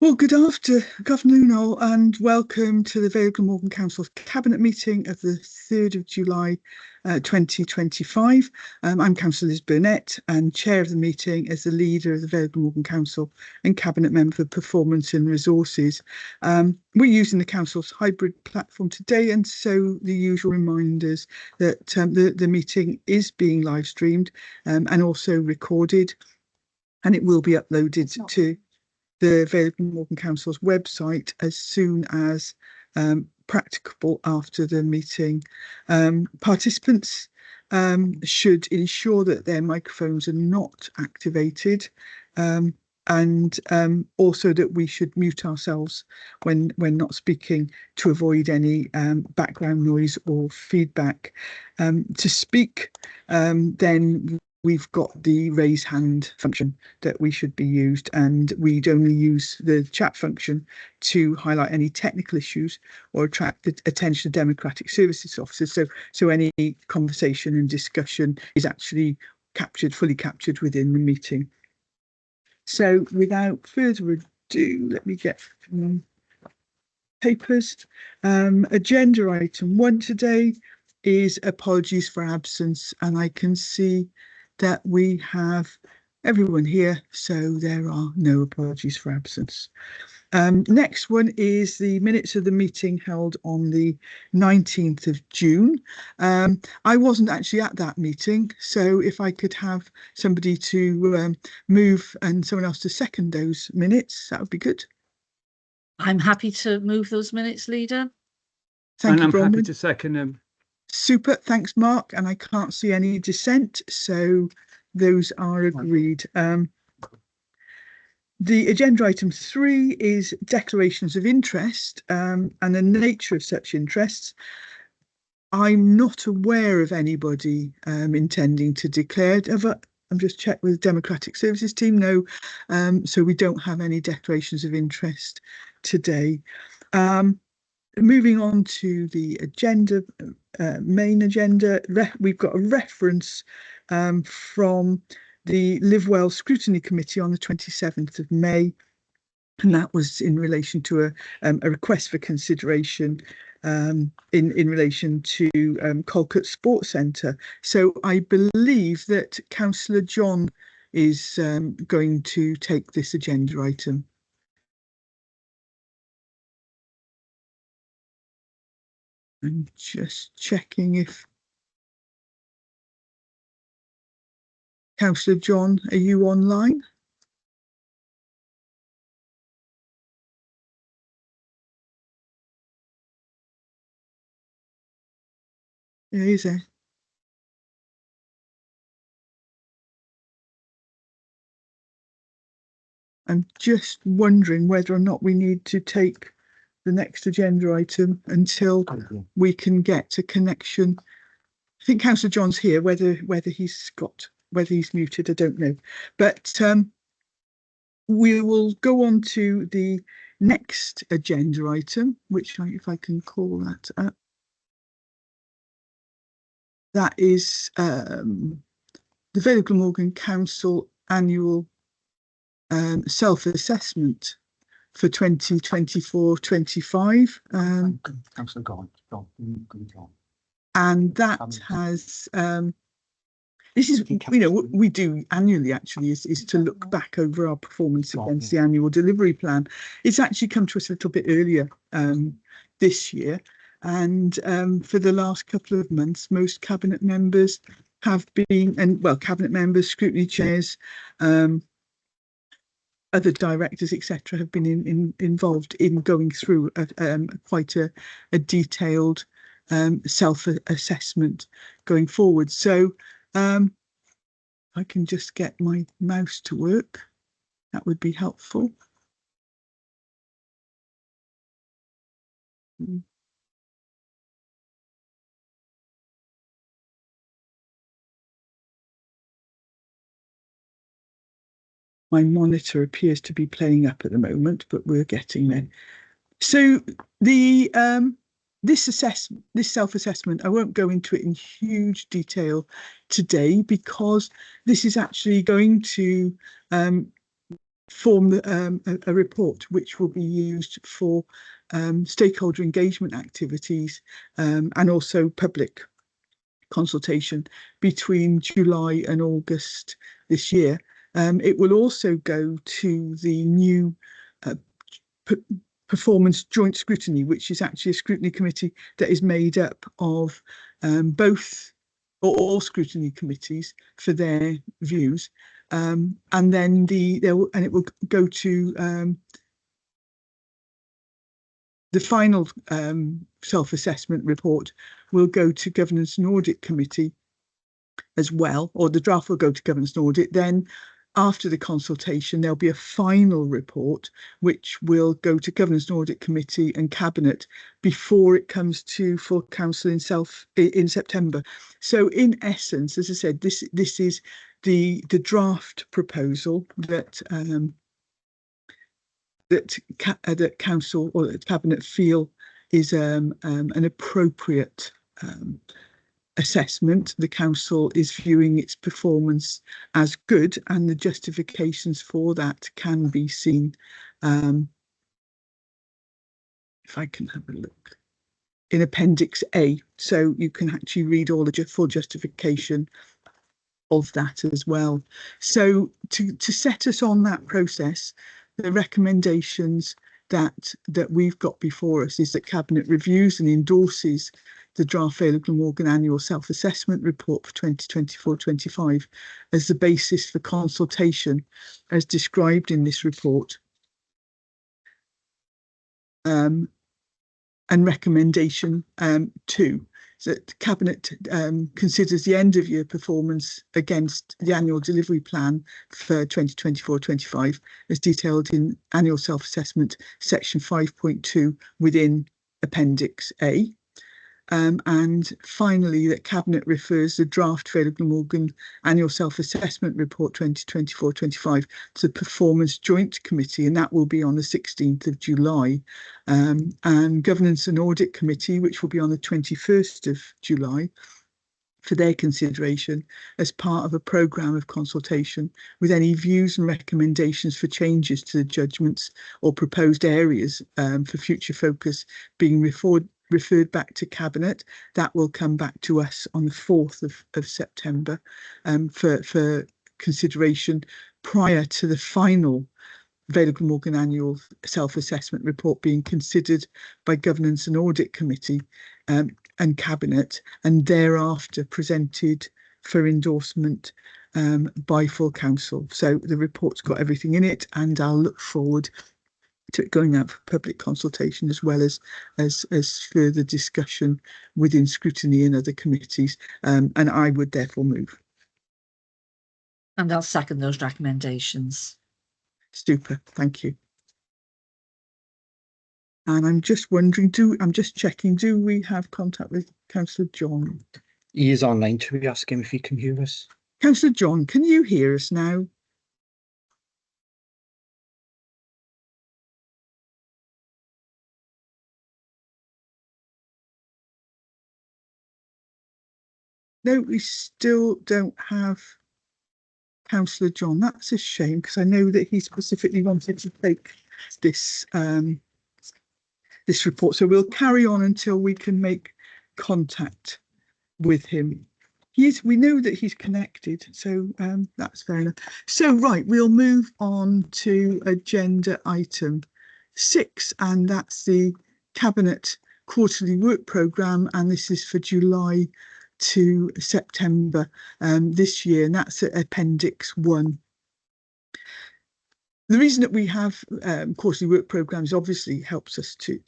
Well, good afternoon all, and welcome to the Vale Glamorgan Council's Cabinet meeting of the 3rd of July 2025. I'm Councillor Liz Burnett and Chair of the meeting as the leader of the Vale Glamorgan Council and Cabinet Member for Performance and Resources. We're using the Council's hybrid platform today, and so the usual reminders that the meeting is being live streamed and also recorded, and it will be uploaded to the Vale Glamorgan Council's website as soon as practicable after the meeting. Participants should ensure that their microphones are not activated, and also that we should mute ourselves when not speaking to avoid any background noise or feedback. To speak, then we've got the raise hand function that we should be used, and we'd only use the chat function to highlight any technical issues or attract the attention of democratic services officers. So any conversation and discussion is actually fully captured within the meeting. So without further ado, let me get papers. Agenda item 1 today is apologies for absence, and I can see that we have everyone here, so there are no apologies for absence. Next one is the minutes of the meeting held on the 19th of June. I wasn't actually at that meeting, so if I could have somebody to move and someone else to second those minutes, that would be good. I'm happy to move those minutes, Leader. Thank you, I'm Bron. happy to second them. Super, thanks, Mark. And I can't see any dissent, so those are agreed. The agenda item 3 is declarations of interest and the nature of such interests. I'm not aware of anybody intending to declare. I'm just checked with the Democratic Services team. No, so we don't have any declarations of interest today. Moving on to the agenda, main agenda, we've got a reference from the Live Well Scrutiny Committee on the 27th of May, and that was in relation to a request for consideration in relation to Colcot Sports Centre. So I believe that Councillor John is going to take this agenda item. I'm just checking if Councillor John, are you online? There is a. I'm just wondering whether or not we need to take the next agenda item until we can get a connection. I think Councillor John's here. Whether he's muted, I don't know. But we will go on to the next agenda item, which if I can call that up. That is the Vale Glamorgan Council annual self-assessment for 2024-25. And that has this is, we do annually actually is to look back over our performance against the annual delivery plan. It's actually come to us a little bit earlier this year, and for the last couple of months most cabinet members have been, cabinet members, scrutiny chairs, other directors, etc., have been involved in going through quite a detailed self-assessment going forward. So I can just get my mouse to work. That would be helpful. My monitor appears to be playing up at the moment, but we're getting there. So the this self-assessment, I won't go into it in huge detail today because this is actually going to form a report which will be used for stakeholder engagement activities and also public consultation between July and August this year. It will also go to the new performance joint scrutiny, which is actually a scrutiny committee that is made up of both or all scrutiny committees for their views, and then it will go to the final self-assessment report will go to Governance and Audit Committee as well, or the draft will go to Governance and Audit. Then after the consultation, there'll be a final report which will go to Governance and Audit Committee and Cabinet before it comes to full council in September. So in essence, as I said, this is the draft proposal that that council or that Cabinet feel is an appropriate assessment. The council is viewing its performance as good, and the justifications for that can be seen. If I can have a look in Appendix A, so you can actually read all the full justification of that as well. So to set us on that process, the recommendations that we've got before us is that Cabinet reviews and endorses the draft Vale of Glamorgan annual self-assessment report for 2024-25 as the basis for consultation as described in this report. And recommendation 2, that Cabinet considers the end of year performance against the annual delivery plan for 2024-25 as detailed in annual self-assessment section 5.2 within Appendix A. And finally, that Cabinet refers the draft Vale of Glamorgan annual self-assessment report 2024-25 to the Performance Joint Committee, and that will be on the 16th of July, and Governance and Audit Committee, which will be on the 21st of July, for their consideration as part of a programme of consultation with any views and recommendations for changes to the judgments or proposed areas for future focus being referred back to Cabinet. That will come back to us on the 4th of September for consideration prior to the final Vale of Glamorgan annual self-assessment report being considered by Governance and Audit Committee and Cabinet, and thereafter presented for endorsement by full council. So the report's got everything in it, and I'll look forward to it going out for public consultation as well as further discussion within scrutiny and other committees. And I would therefore move. And I'll second those recommendations. Super, thank you. And I'm just wondering, I'm just checking, do we have contact with Councillor John? He is online. Should we ask him if he can hear us? Councillor John, can you hear us now? No, we still don't have Councillor John. That's a shame, because I know that he specifically wanted to take this this report. So we'll carry on until we can make contact with him. We know that he's connected, so that's fair enough. So right, we'll move on to agenda item 6, and that's the Cabinet quarterly work programme, and this is for July to September this year, and that's at Appendix 1. The reason that we have quarterly work programmes obviously helps us to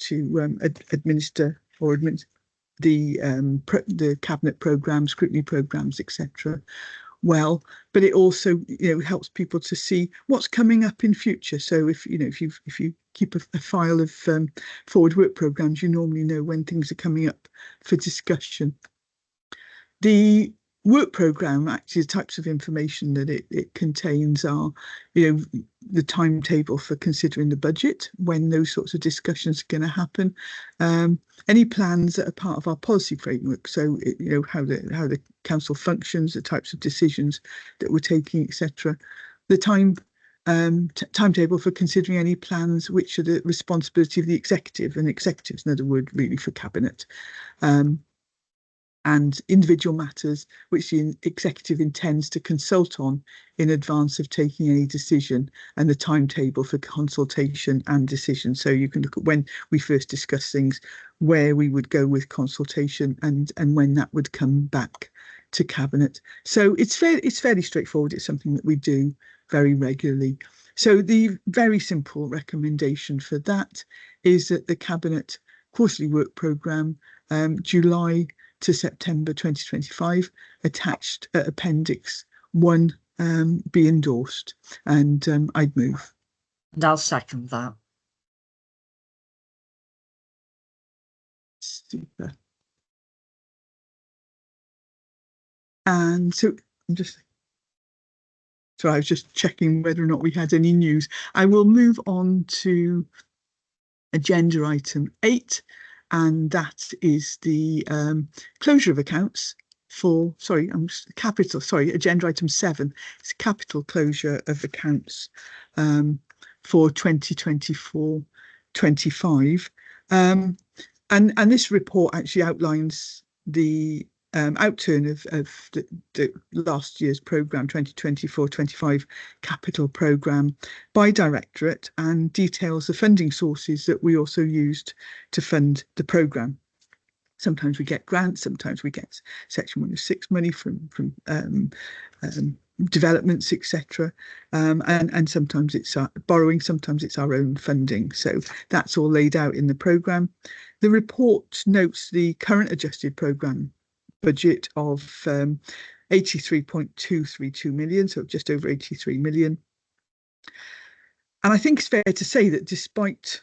administer the Cabinet programmes, scrutiny programmes, etc. well, but it also helps people to see what's coming up in future. So if you keep a file of forward work programmes, you normally know when things are coming up for discussion. The work programme, actually, the types of information that it contains are, the timetable for considering the budget, when those sorts of discussions are going to happen, any plans that are part of our policy framework. So, how the council functions, the types of decisions that we're taking, etc. The time timetable for considering any plans which are the responsibility of the executive, and executive is another word really for cabinet, and individual matters which the executive intends to consult on in advance of taking any decision, and the timetable for consultation and decision. So you can look at when we first discuss things, where we would go with consultation, and when that would come back to cabinet. So it's fairly straightforward. It's something that we do very regularly. So the very simple recommendation for that is that the cabinet quarterly work programme, July to September 2025, attached Appendix 1, be endorsed, and I'd move. And I'll second that. Super. And so I was just checking whether or not we had any news. I will move on to agenda item 8, and that is the closure of accounts for, agenda item 7. It's capital closure of accounts for 2024-25. And this report actually outlines the outturn of the last year's programme, 2024-25 capital programme, by directorate, and details the funding sources that we also used to fund the programme. Sometimes we get grants, sometimes we get Section 106 money from developments, etc. And sometimes it's borrowing, sometimes it's our own funding. So that's all laid out in the programme. The report notes the current adjusted programme budget of 83.232 million, so just over 83 million. And I think it's fair to say that despite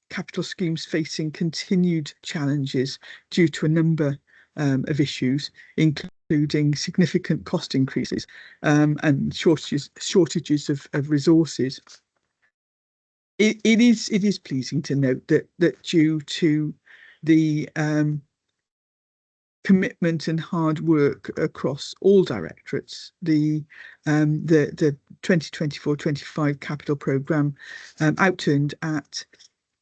capital schemes facing continued challenges due to a number of issues, including significant cost increases and shortages of resources, it is pleasing to note that due to the commitment and hard work across all directorates, the 2024-25 capital programme outturned at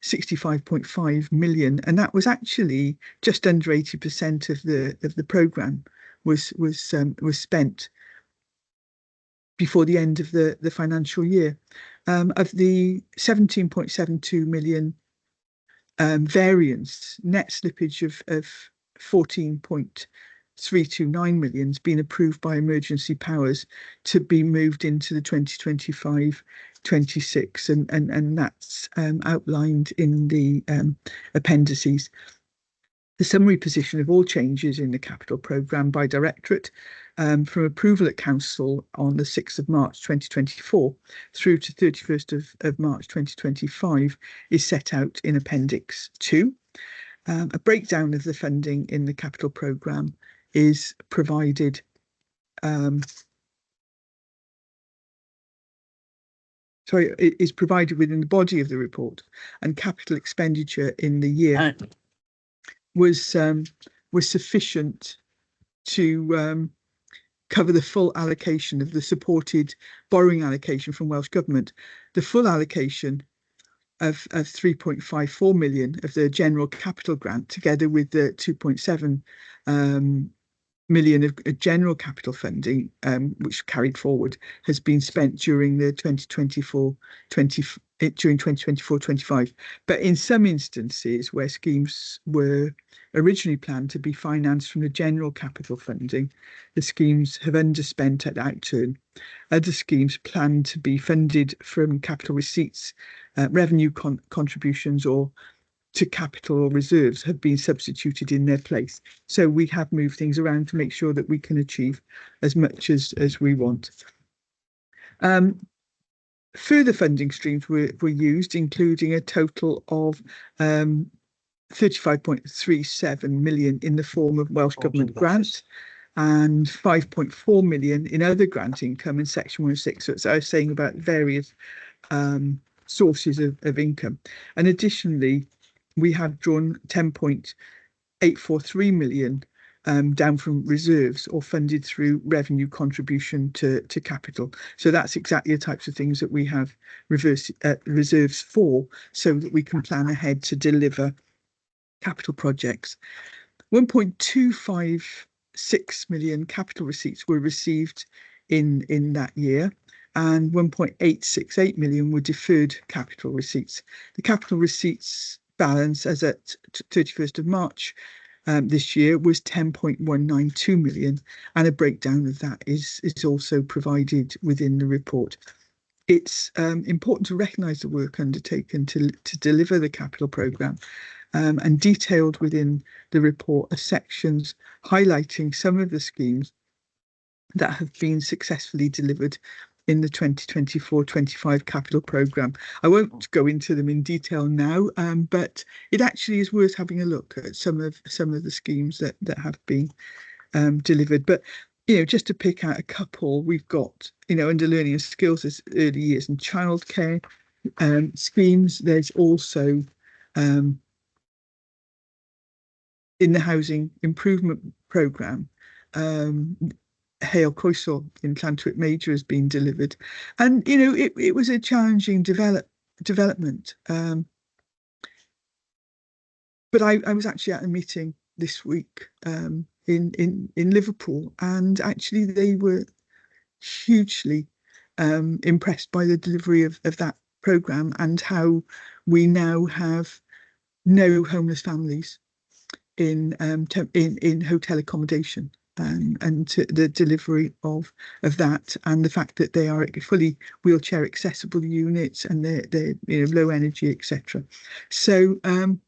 65.5 million, and that was actually just under 80% of the programme was spent before the end of the financial year. Of the 17.72 million variance, net slippage of 14.329 million has been approved by emergency powers to be moved into the 2025-26, and that's outlined in the appendices. The summary position of all changes in the capital programme by directorate from approval at council on the 6th of March 2024 through to 31st of March 2025 is set out in Appendix 2. A breakdown of the funding in the capital programme is provided within the body of the report, and capital expenditure in the year was sufficient to cover the full allocation of the supported borrowing allocation from Welsh Government. The full allocation of 3.54 million of the general capital grant, together with the 2.7 million of general capital funding, which carried forward, has been spent during the 2024-25. But in some instances where schemes were originally planned to be financed from the general capital funding, the schemes have underspent at outturn. Other schemes planned to be funded from capital receipts, revenue contributions, or to capital or reserves have been substituted in their place. So we have moved things around to make sure that we can achieve as much as we want. Further funding streams were used, including a total of 35.37 million in the form of Welsh Government grants and 5.4 million in other grant income in Section 106. So I was saying about various sources of income. And additionally, we have drawn 10.843 million down from reserves or funded through revenue contribution to capital. So that's exactly the types of things that we have reserves for, so that we can plan ahead to deliver capital projects. 1.256 million capital receipts were received in that year, and 1.868 million were deferred capital receipts. The capital receipts balance as at 31st of March this year was 10.192 million, and a breakdown of that is also provided within the report. It's important to recognise the work undertaken to deliver the capital programme, and detailed within the report are sections highlighting some of the schemes that have been successfully delivered in the 2024-25 capital programme. I won't go into them in detail now, but it actually is worth having a look at some of the schemes that have been delivered. But just to pick out a couple, we've got under learning and skills, there's early years and childcare schemes. There's also in the housing improvement programme, Hale Croesel in Llantwit Major has been delivered, and it was a challenging development. But I was actually at a meeting this week in Liverpool, and actually they were hugely impressed by the delivery of that programme, and how we now have no homeless families in hotel accommodation. And the delivery of that, and the fact that they are fully wheelchair accessible units, and they're low energy, etc. So as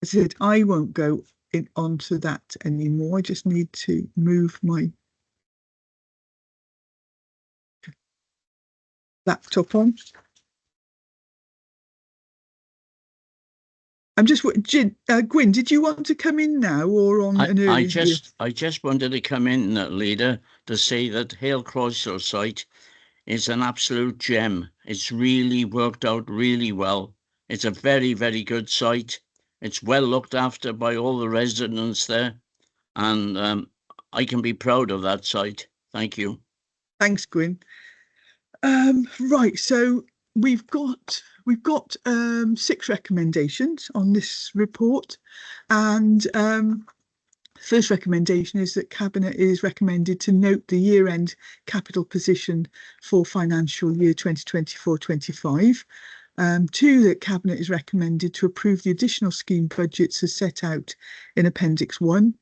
I said, I won't go onto that anymore. I just need to move my laptop on. I'm just Gwyn, did you want to come in now, or on an earlier? I just wanted to come in, Leader, to say that Hale Croesel site is an absolute gem. It's really worked out really well. It's a very, very good site. It's well looked after by all the residents there, and I can be proud of that site. Thank you. Thanks, Gwyn. Right, so we've got 6 recommendations on this report, and first recommendation is that Cabinet is recommended to note the year-end capital position for financial year 2024-25. 2, that Cabinet is recommended to approve the additional scheme budgets as set out in Appendix 1.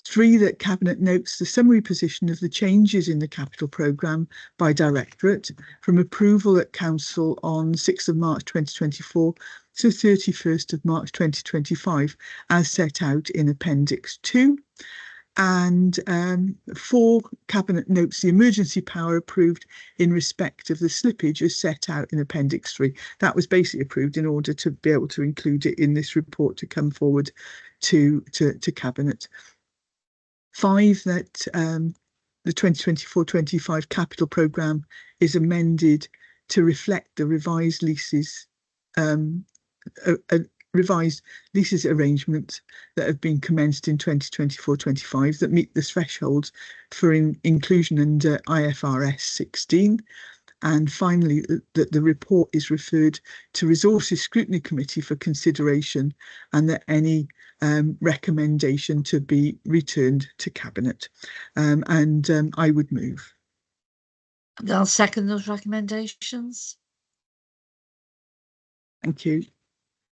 3, that Cabinet notes the summary position of the changes in the capital programme by directorate from approval at Council on 6th of March 2024 to 31st of March 2025, as set out in Appendix 2. And 4, Cabinet notes the emergency power approved in respect of the slippage as set out in Appendix 3. That was basically approved in order to be able to include it in this report to come forward to Cabinet. 5, that the 2024-25 capital programme is amended to reflect the revised leases, revised leases arrangements that have been commenced in 2024-25 that meet the thresholds for inclusion under IFRS 16. And finally, that the report is referred to Resources Scrutiny Committee for consideration, and that any recommendation to be returned to Cabinet. I would move. And I'll second those recommendations. Thank you.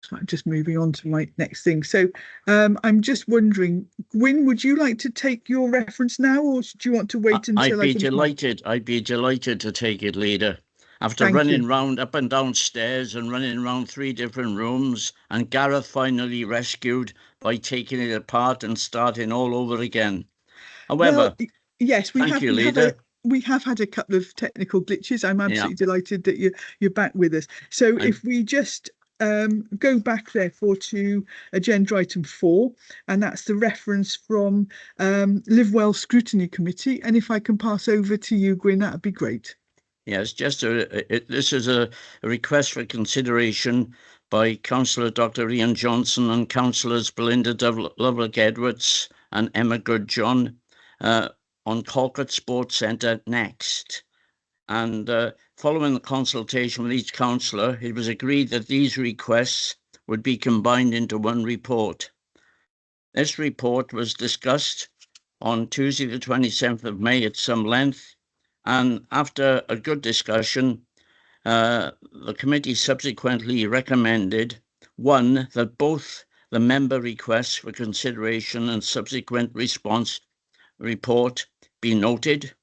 So I'm just moving on to my next thing. So I'm just wondering, Gwyn, would you like to take your reference now, or do you want to wait until I'd be delighted to take it, Leader. After running round up and down stairs and running around 3 different rooms, and Gareth finally rescued by taking it apart and starting all over again. However, well, yes, we have had a couple of technical glitches. I'm absolutely delighted that you're back with us. So if we just go back therefore to agenda item 4, and that's the reference from Live Well Scrutiny Committee. And if I can pass over to you, Gwyn, that'd be great. Yes, this is a request for consideration by Councillor Dr. Ian Johnson and Councillors Belinda Lovelock-Edwards and Emma Goodjohn on Colcot Sports Centre next. And following the consultation with each councillor, it was agreed that these requests would be combined into one report. This report was discussed on Tuesday the 27th of May at some length, and after a good discussion, the committee subsequently recommended, 1, that both the member requests for consideration and subsequent response report be noted,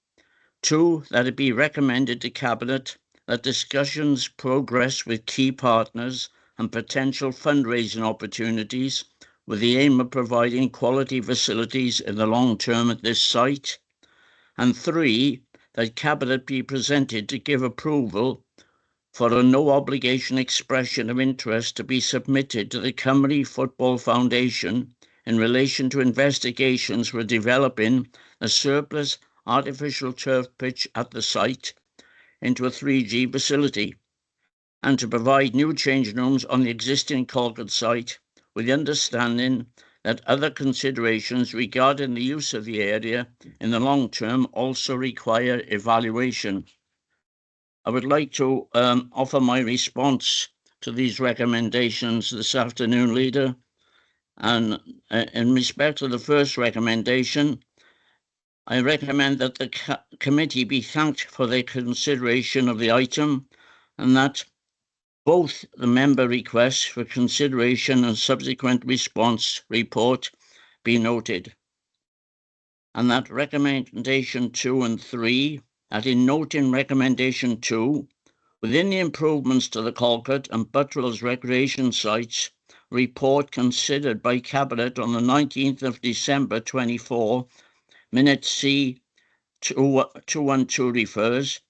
2, that it be recommended to Cabinet that discussions progress with key partners and potential fundraising opportunities with the aim of providing quality facilities in the long term at this site, and 3, that Cabinet be presented to give approval for a no-obligation expression of interest to be submitted to the Cymru Football Foundation in relation to investigations for developing a surplus artificial turf pitch at the site into a 3G facility, and to provide new changing rooms on the existing Colcot site, with the understanding that other considerations regarding the use of the area in the long term also require evaluation. I would like to offer my response to these recommendations this afternoon, Leader. And in respect to the first recommendation, I recommend that the committee be thanked for their consideration of the item, and that both the member requests for consideration and subsequent response report be noted. And that recommendation 2 and 3, that in noting recommendation 2, within the improvements to the Colcot and Buttrell's recreation sites, report considered by Cabinet on the 19th of December 24, minute C 212 refers,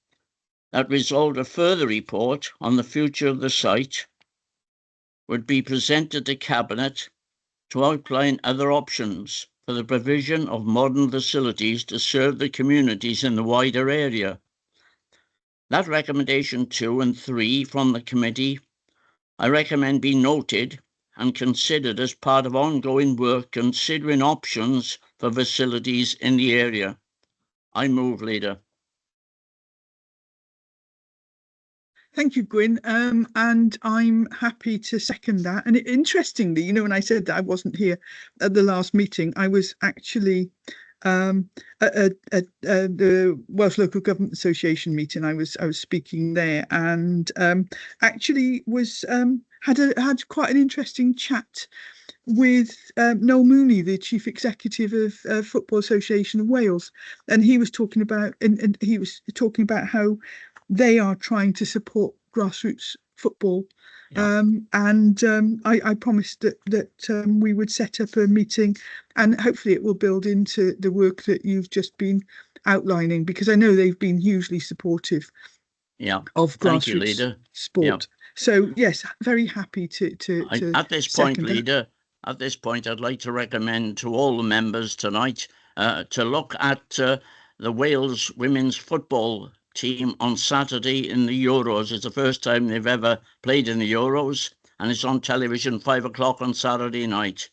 that resolved a further report on the future of the site would be presented to Cabinet to outline other options for the provision of modern facilities to serve the communities in the wider area. That recommendation 2 and 3 from the committee, I recommend be noted and considered as part of ongoing work considering options for facilities in the area. I move, Leader. Thank you, Gwyn. And I'm happy to second that. And interestingly, you know, when I said that I wasn't here at the last meeting, I was actually at the Welsh Local Government Association meeting. I was speaking there, and actually was had quite an interesting chat with Noel Mooney, the Chief Executive of Football Association of Wales, and he was talking about how they are trying to support grassroots football. Yeah. I promised that we would set up a meeting, and hopefully it will build into the work that you've just been outlining, because I know they've been hugely supportive of grassroots sport. Yeah. So yes, very happy to at this point, Leader, at this point I'd like to recommend to all the members tonight to look at the Wales women's football team on Saturday in the Euros. It's the first time they've ever played in the Euros, and it's on television 5 o'clock on Saturday night.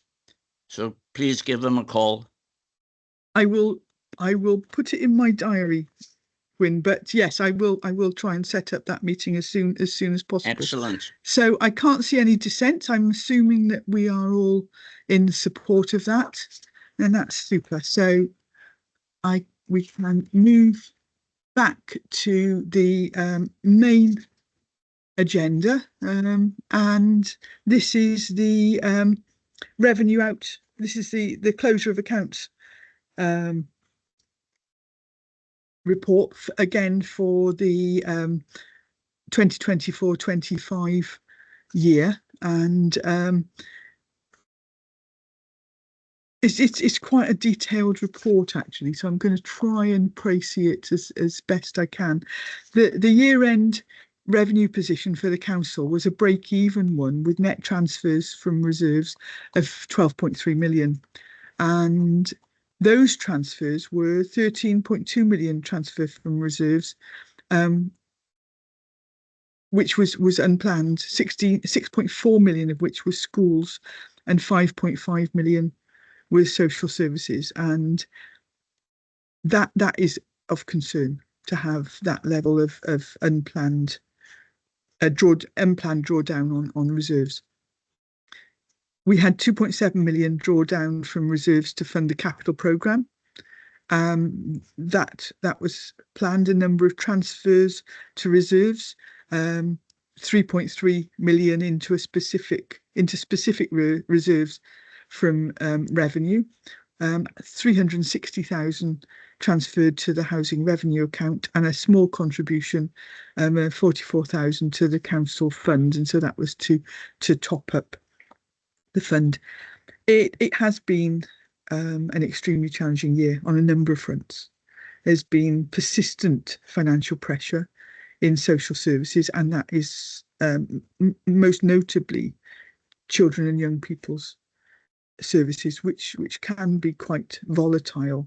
So please give them a call. I will put it in my diary, Gwyn, but yes, I will try and set up that meeting as soon as possible. Excellent. So I can't see any dissent. I'm assuming that we are all in support of that, and that's super. So we can move back to the main agenda, and this is the revenue out. This is the closure of accounts report again for the 2024-25 year, and it's quite a detailed report actually, so I'm going to try and précis it as best I can. The year-end revenue position for the council was a break-even one, with net transfers from reserves of 12.3 million, and those transfers were 13.2 million transfer from reserves, which was unplanned, 6.4 million of which was schools and 5.5 million was social services. And that is of concern, to have that level of unplanned drawdown on reserves. We had 2.7 million drawdown from reserves to fund the capital programme. That was planned. A number of transfers to reserves, 3.3 million into specific reserves from revenue, 360,000 transferred to the housing revenue account, and a small contribution, 44,000 to the council fund, and so that was to top up the fund. It has been an extremely challenging year on a number of fronts. There's been persistent financial pressure in social services, and that is most notably children and young people's services, which can be quite volatile.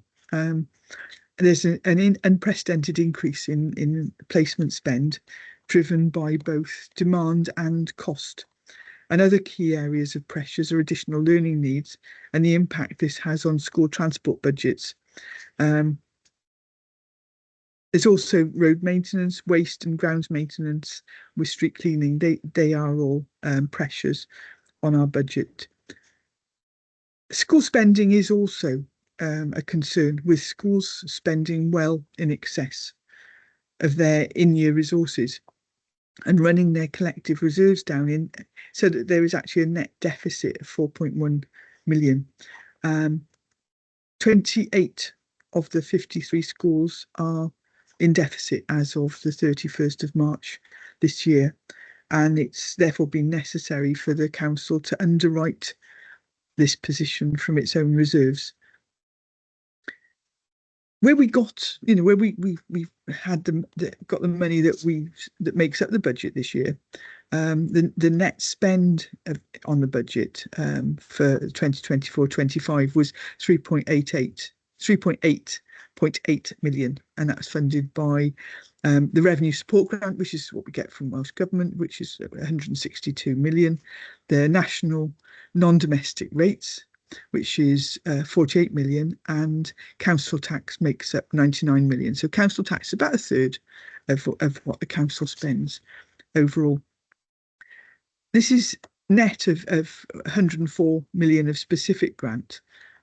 There's an unprecedented increase in placement spend, driven by both demand and cost. And other key areas of pressures are additional learning needs and the impact this has on school transport budgets. There's also road maintenance, waste and grounds maintenance with street cleaning. They are all pressures on our budget. School spending is also a concern, with schools spending well in excess of their in-year resources and running their collective reserves down so that there is actually a net deficit of 4.1 million. 28 of the 53 schools are in deficit as of the 31st of March this year, and it's therefore been necessary for the council to underwrite this position from its own reserves. Where we got, where we've had got the money that makes up the budget this year, the net spend on the budget for 2024-25 was 3.8 million, and that's funded by the revenue support grant, which is what we get from Welsh Government, which is 162 million, the national non-domestic rates, which is 48 million, and council tax makes up 99 million. So council tax is about a third of what the council spends overall. This is net of 104 million of specific grant,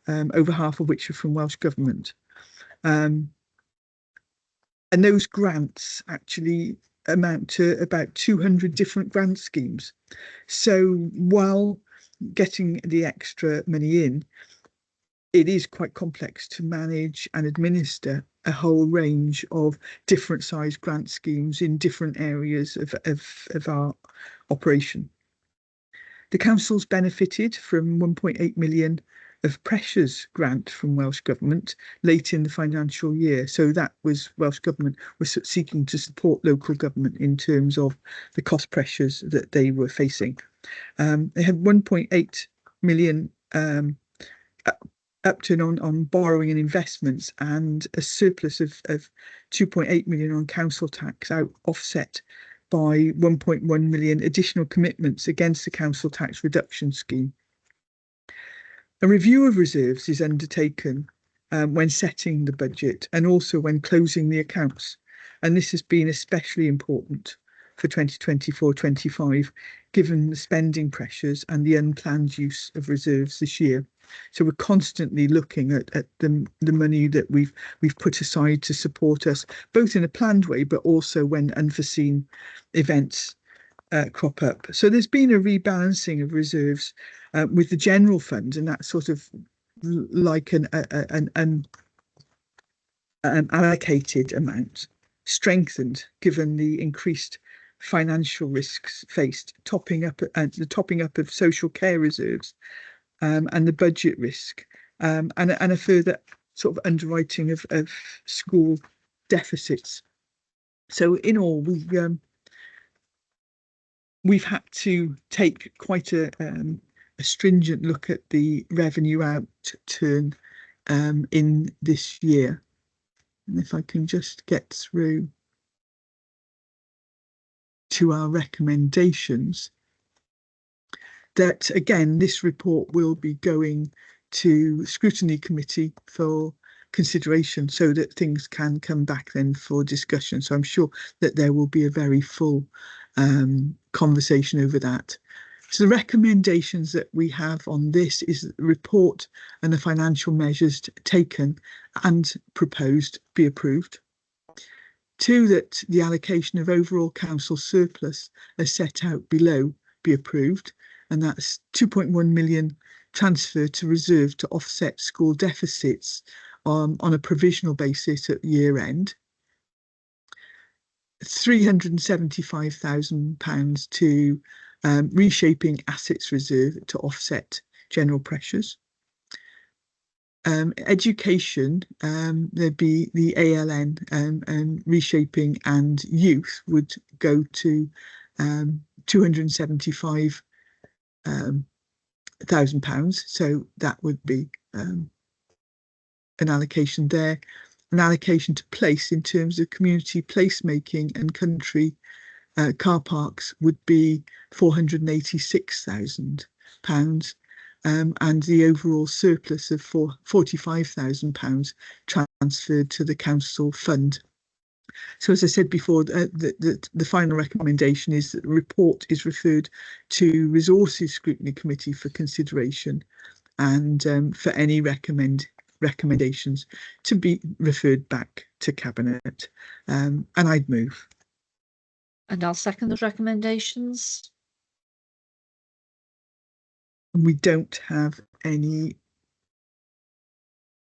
over half of which are from Welsh Government. And those grants actually amount to about 200 different grant schemes. So while getting the extra money in, it is quite complex to manage and administer a whole range of different size grant schemes in different areas of our operation. The council's benefited from 1.8 million of pressures grant from Welsh Government late in the financial year. So that was Welsh Government was seeking to support local government in terms of the cost pressures that they were facing. They had 1.8 million upturn on borrowing and investments, and a surplus of 2.8 million on council tax, offset by 1.1 million additional commitments against the council tax reduction scheme. A review of reserves is undertaken when setting the budget and also when closing the accounts, and this has been especially important for 2024-25, given the spending pressures and the unplanned use of reserves this year. So we're constantly looking at the money that we've put aside to support us, both in a planned way, but also when unforeseen events crop up. So there's been a rebalancing of reserves with the general fund, and that's sort of like an allocated amount, strengthened given the increased financial risks faced, topping up of social care reserves, and the budget risk, and a further sort of underwriting of school deficits. So in all, we've had to take quite a stringent look at the revenue outturn in this year. And if I can just get through to our recommendations, that again, this report will be going to scrutiny committee for consideration so that things can come back then for discussion. So I'm sure that there will be a very full conversation over that. So the recommendations that we have on this is that the report and the financial measures taken and proposed be approved. 2, that the allocation of overall council surplus as set out below be approved, and that's 2.1 million transferred to reserve to offset school deficits on a provisional basis at year end. £375,000 to reshaping assets reserve to offset general pressures. Education, there'd be the ALN and reshaping and youth would go to £275,000. So that would be an allocation there. An allocation to place in terms of community placemaking and country car parks would be £486,000. And the overall surplus of £45,000 transferred to the council fund. So as I said before, the final recommendation is that the report is referred to Resources Scrutiny Committee for consideration, and for any recommendations to be referred back to Cabinet. And I'd move. And I'll second those recommendations. And we don't have any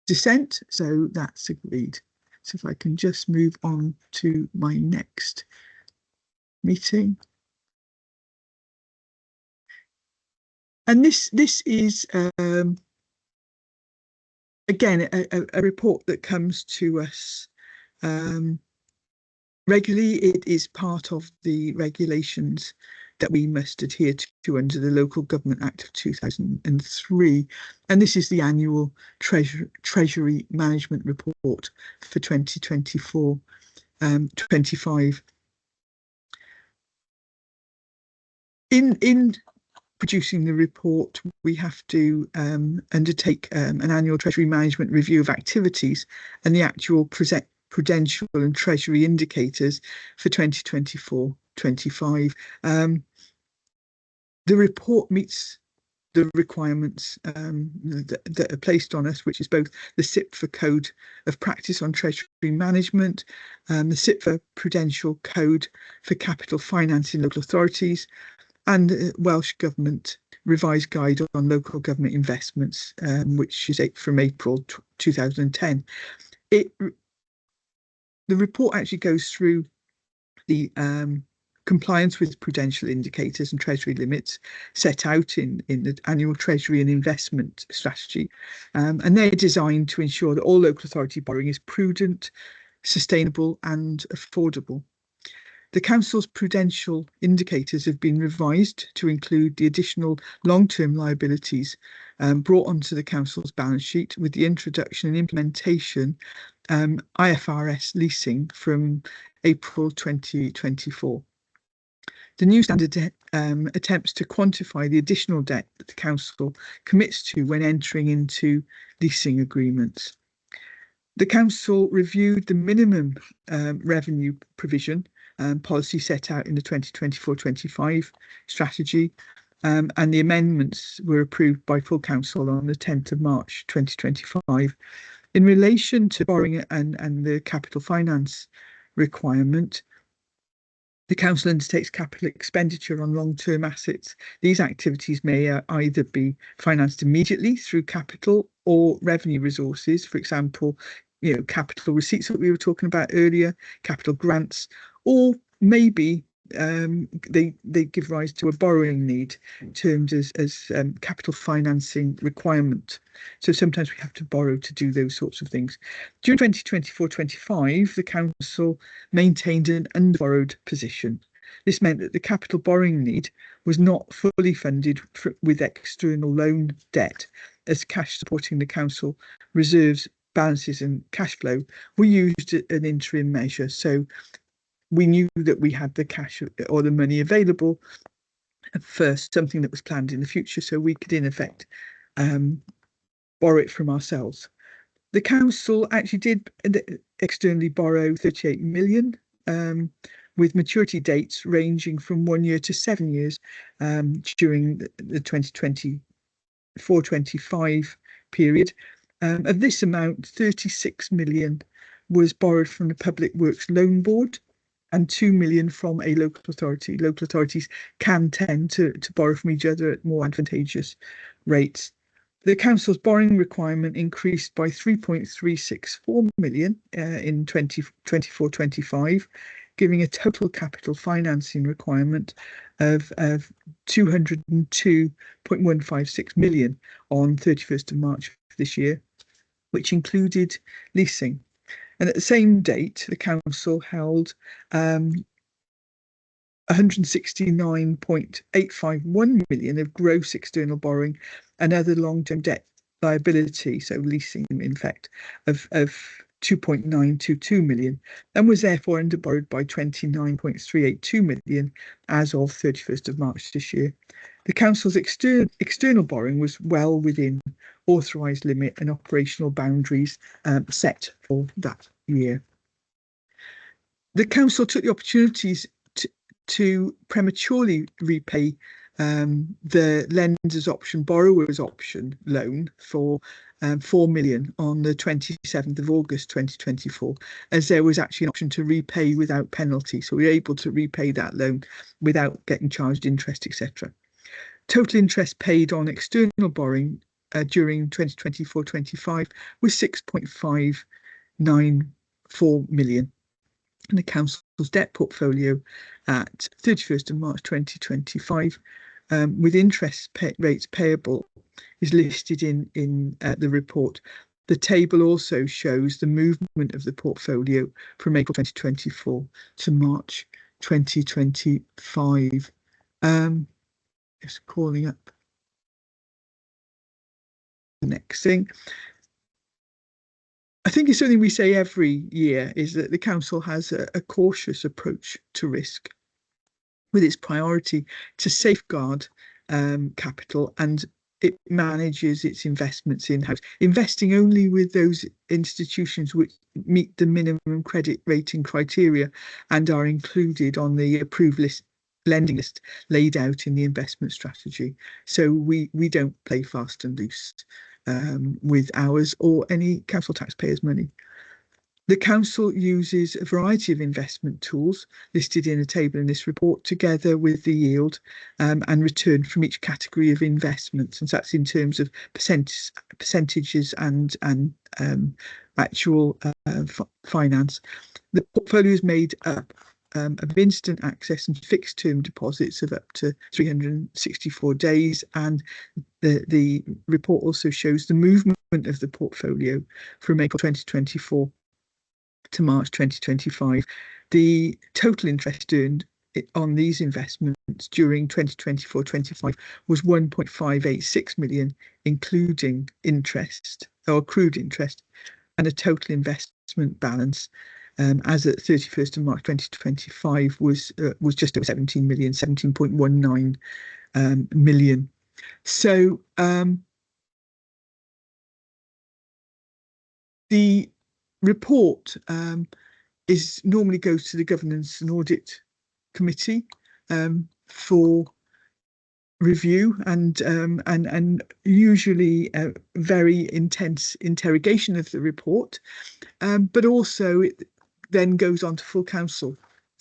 dissent, so that's agreed. So if I can just move on to my next meeting. And this is again a report that comes to us regularly. It is part of the regulations that we must adhere to under the Local Government Act of 2003. And this is the annual Treasury Management Report for 2024-25. In producing the report, we have to undertake an annual Treasury Management review of activities and the actual prudential and Treasury indicators for 2024-25. The report meets the requirements that are placed on us, which is both the SIPFA Code of Practice on Treasury Management, the SIPFA Prudential Code for Capital Finance in Local Authorities, and the Welsh Government Revised Guide on Local Government Investments, which is from April 2010. The report actually goes through the compliance with prudential indicators and treasury limits set out in the annual Treasury and Investment Strategy. And they're designed to ensure that all local authority borrowing is prudent, sustainable and affordable. The Council's prudential indicators have been revised to include the additional long-term liabilities brought onto the Council's balance sheet with the introduction and implementation IFRS leasing from April 2024. The new standard attempts to quantify the additional debt that the Council commits to when entering into leasing agreements. The Council reviewed the minimum revenue provision policy set out in the 2024-25 strategy, and the amendments were approved by full Council on the 10th of March 2025. In relation to borrowing and the capital finance requirement, the Council undertakes capital expenditure on long-term assets. These activities may either be financed immediately through capital or revenue resources, for example, capital receipts that we were talking about earlier, capital grants, or maybe they give rise to a borrowing need termed as capital financing requirement. So sometimes we have to borrow to do those sorts of things. During 2024-25, the Council maintained an underborrowed position. This meant that the capital borrowing need was not fully funded with external loan debt, as cash supporting the Council reserves, balances and cash flow were used at an interim measure. So we knew that we had the cash or the money available for something that was planned in the future, so we could in effect borrow it from ourselves. The council actually did externally borrow 38 million, with maturity dates ranging from 1 year to 7 years during the 2024-25 period. Of this amount, 36 million was borrowed from the Public Works Loan Board and 2 million from a local authority. Local authorities can tend to borrow from each other at more advantageous rates. The council's borrowing requirement increased by 3.364 million in 2024-25, giving a total capital financing requirement of 202.156 million on 31st of March this year, which included leasing. And at the same date, the council held 169.851 million of gross external borrowing and other long-term debt liability, so leasing in effect, of 2.922 million, and was therefore underborrowed by 29.382 million as of 31st of March this year. The council's external borrowing was well within authorised limit and operational boundaries set for that year. The council took the opportunities to prematurely repay the lender's option, borrower's option loan for 4 million on the 27th of August 2024, as there was actually an option to repay without penalty. So we were able to repay that loan without getting charged interest, etc. Total interest paid on external borrowing during 2024-25 was 6.594 million. And the council's debt portfolio at 31st of March 2025, with interest rates payable, is listed in the report. The table also shows the movement of the portfolio from April 2024 to March 2025. Just calling up the next thing. I think it's something we say every year, is that the council has a cautious approach to risk, with its priority to safeguard capital, and it manages its investments in-house, investing only with those institutions which meet the minimum credit rating criteria and are included on the approved lending list laid out in the investment strategy. So we don't play fast and loose with ours or any council taxpayers' money. The council uses a variety of investment tools listed in a table in this report, together with the yield and return from each category of investments, and so that's in terms of percentages and actual finance. The portfolio is made up of instant access and fixed term deposits of up to 364 days, and the report also shows the movement of the portfolio from April 2024 to March 2025. The total interest earned on these investments during 2024-25 was 1.586 million, including interest or accrued interest, and a total investment balance as at 31st of March 2025 was just over 17 million, 17.19 million. So the report normally goes to the Governance and Audit Committee for review and usually a very intense interrogation of the report, but also it then goes on to full council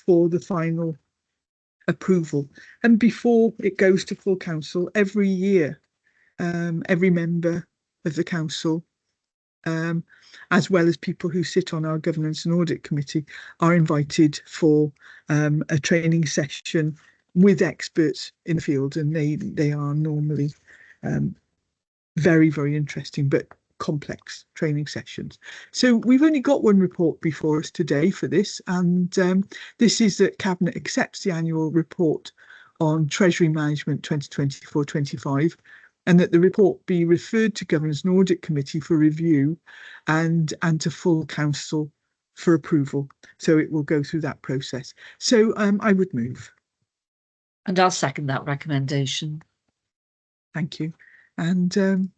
for the final approval. And before it goes to full council, every year every member of the council, as well as people who sit on our Governance and Audit Committee, are invited for a training session with experts in the field, and they are normally very, very interesting but complex training sessions. So we've only got one report before us today for this, and this is that Cabinet accepts the annual report on Treasury Management 2024-25, and that the report be referred to Governance and Audit Committee for review and to full council for approval. So it will go through that process. So I would move. And I'll second that recommendation. Thank you. And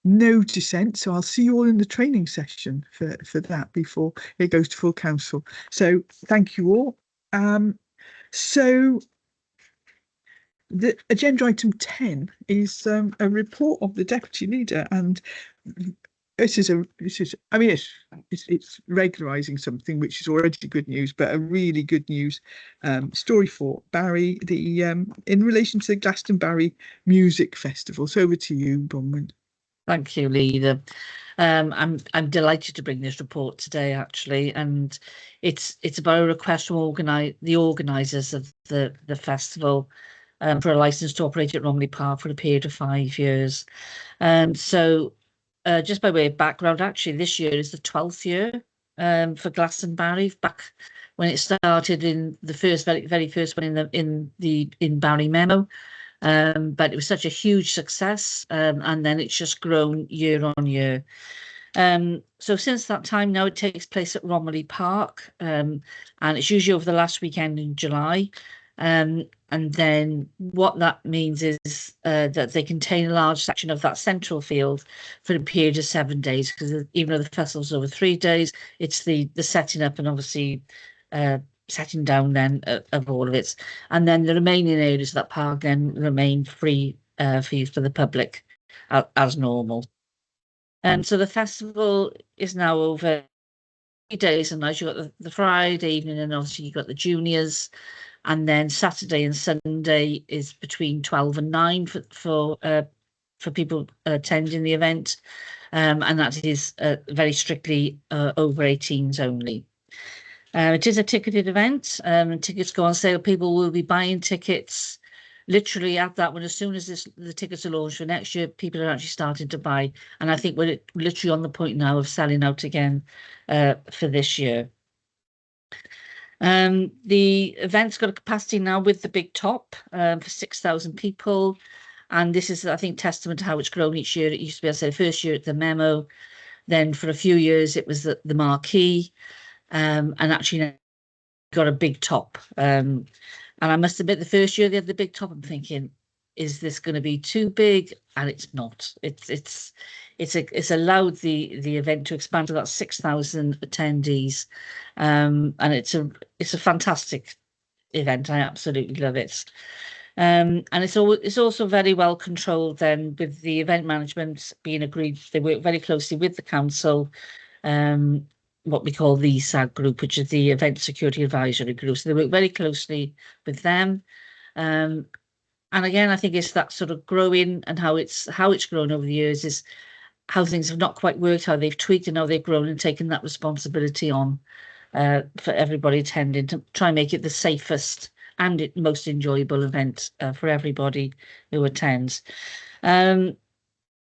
no dissent. So I'll see you all in the training session for that before it goes to full council. So thank you all. So the agenda item 10 is a report of the deputy leader, and it's regularising something which is already good news, but a really good news story for Barry, in relation to the Glastonbarry Music Festival. So over to you, Bronwyn. Thank you, Leader. I'm delighted to bring this report today, actually, and it's about a request from the organisers of the festival for a licence to operate at Romilly Park for a period of 5 years. So just by way of background, actually, this year is the 12th year for Glastonbarry, back when it started in the very first one in Barry Memo. But it was such a huge success, and then it's just grown year on year. So since that time now, it takes place at Romilly Park, and it's usually over the last weekend in July. And then what that means is that they contain a large section of that central field for a period of 7 days, because even though the festival's over 3 days, it's the setting up and obviously setting down then of all of it, and then the remaining areas of that park then remain free for use for the public as normal. And so the festival is now over 3 days and nights. You've got the Friday evening, and obviously you've got the juniors, and then Saturday and Sunday is between 12 and 9 for people attending the event, and that is very strictly over 18s only. It is a ticketed event, and tickets go on sale. People will be buying tickets literally at that one. As soon as the tickets are launched for next year, people are actually starting to buy. And I think we're literally on the point now of selling out again for this year. The event's got a capacity now with the big top for 6,000 people. And this is, I think, testament to how it's grown each year. It used to be, I said, first year at the Memo. Then for a few years, it was the Marquee. And actually got a big top. And I must admit, the first year they had the big top, I'm thinking, is this going to be too big? And it's not. It's allowed the event to expand to about 6,000 attendees, and it's a fantastic event. I absolutely love it. And it's also very well controlled then, with the event management being agreed. They work very closely with the council, what we call the SAG group, which is the Event Security Advisory Group. So they work very closely with them. And again, I think it's that sort of growing, and how it's grown over the years is how things have not quite worked, how they've tweaked and how they've grown and taken that responsibility on for everybody attending to try and make it the safest and most enjoyable event for everybody who attends.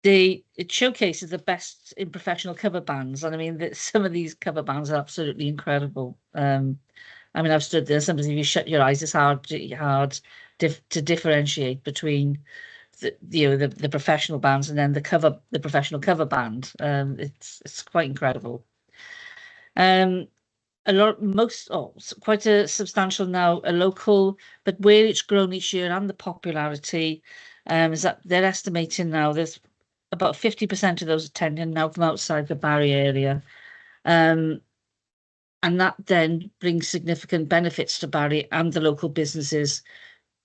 It showcases the best in professional cover bands, and I mean some of these cover bands are absolutely incredible. I mean, I've stood there. Sometimes if you shut your eyes, it's hard to differentiate between the professional bands and then the professional cover band. It's quite incredible. Quite a substantial now, a local, but where it's grown each year and the popularity is that they're estimating now there's about 50% of those attending now from outside the Barry area. And that then brings significant benefits to Barry and the local businesses,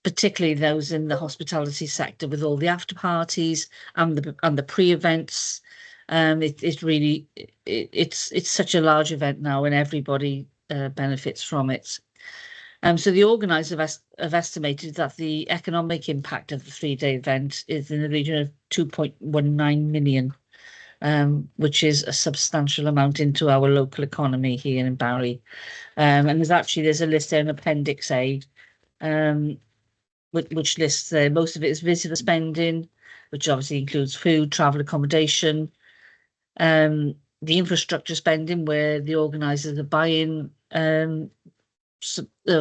particularly those in the hospitality sector, with all the after parties and the pre-events. It's such a large event now, and everybody benefits from it. So the organisers have estimated that the economic impact of the 3-day event is in the region of 2.19 million, which is a substantial amount into our local economy here in Barry. And there's a list there in Appendix A, which lists most of it is visitor spending, which obviously includes food, travel, accommodation, the infrastructure spending, where the organisers are buying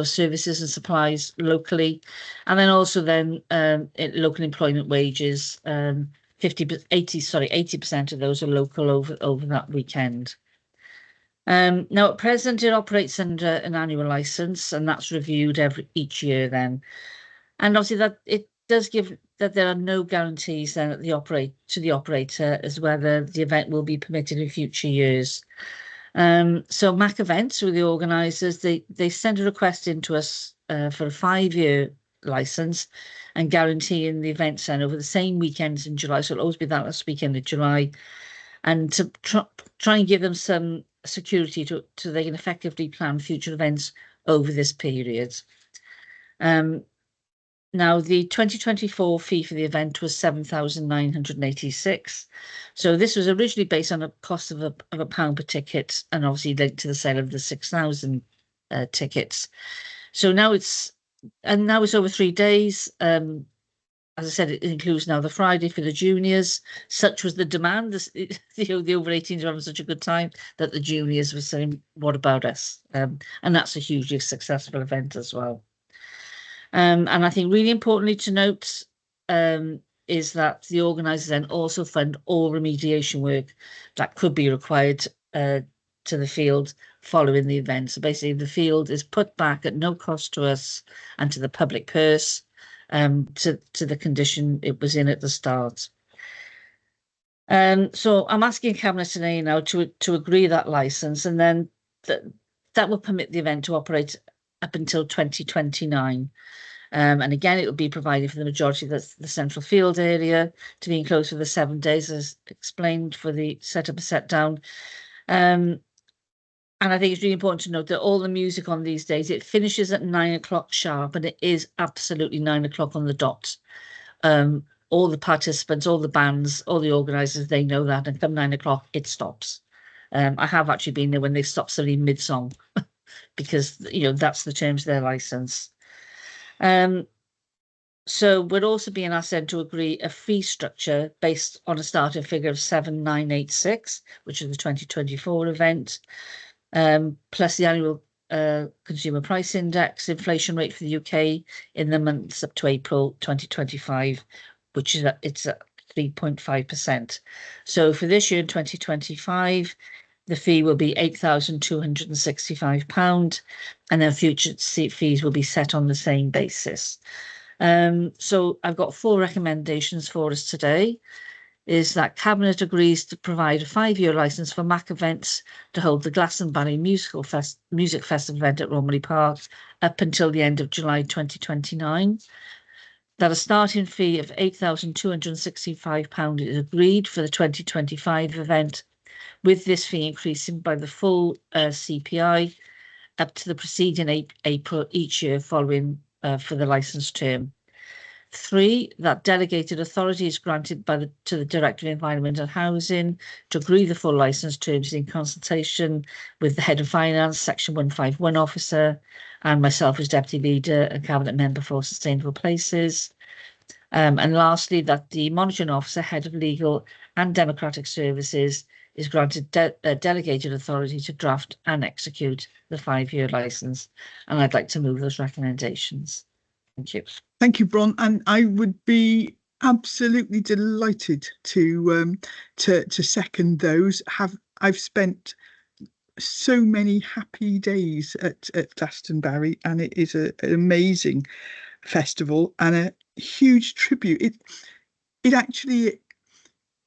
services and supplies locally, and then also local employment wages. 80% of those are local over that weekend. Now at present it operates under an annual license, and that's reviewed each year then. And obviously that it does give that there are no guarantees then at the operator as whether the event will be permitted in future years. So Mac Events, who are the organisers, they send a request into us for a 5-year license and guaranteeing the event centre over the same weekends in July. So it'll always be that last weekend of July, and to try and give them some security to they can effectively plan future events over this period. Now, the 2024 fee for the event was £7,986. So this was originally based on a cost of a pound per ticket, and obviously linked to the sale of the 6,000 tickets. So now it's over 3 days. As I said, it includes now the Friday for the juniors. Such was the demand. The over 18s were having such a good time that the juniors were saying, "What about us?" And that's a hugely successful event as well. And I think really importantly to note is that the organisers then also fund all remediation work that could be required to the field following the event. So basically the field is put back at no cost to us and to the public purse to the condition it was in at the start. So I'm asking Cabinet today now to agree that licence, and then that will permit the event to operate up until 2029. And again, it will be provided for the majority of the central field area to be enclosed for the 7 days, as explained for the setup and set down. And I think it's really important to note that all the music on these days, it finishes at 9 o'clock sharp, and it is absolutely 9 o'clock on the dot. All the participants, all the bands, all the organisers, they know that, and come 9 o'clock, it stops. I have actually been there when they stop suddenly mid-song because, that's the terms of their licence. So we're also being asked then to agree a fee structure based on a starting figure of 7,986, which is the 2024 event, plus the annual consumer price index inflation rate for the UK in the months up to April 2025, which is it's at 3.5%. So for this year in 2025, the fee will be £8,265, and then future fees will be set on the same basis. So I've got 4 recommendations for us today. Is that Cabinet agrees to provide a 5-year licence for Mac Events to hold the Glastonbarry Music Festival event at Romilly Park up until the end of July 2029. That a starting fee of £8,265 is agreed for the 2025 event, with this fee increasing by the full CPI up to the preceding April each year following for the licence term. 3, that delegated authority is granted to the Director of Environment and Housing to agree the full licence terms in consultation with the Head of Finance, Section 151 officer, and myself as Deputy Leader and Cabinet Member for Sustainable Places. And lastly, that the Monitoring Officer, Head of Legal and Democratic Services, is granted delegated authority to draft and execute the 5-year licence. And I'd like to move those recommendations. Thank you. Thank you, Bron. And I would be absolutely delighted to second those. I've spent so many happy days at Glastonbarry, and it is an amazing festival and a huge tribute. It actually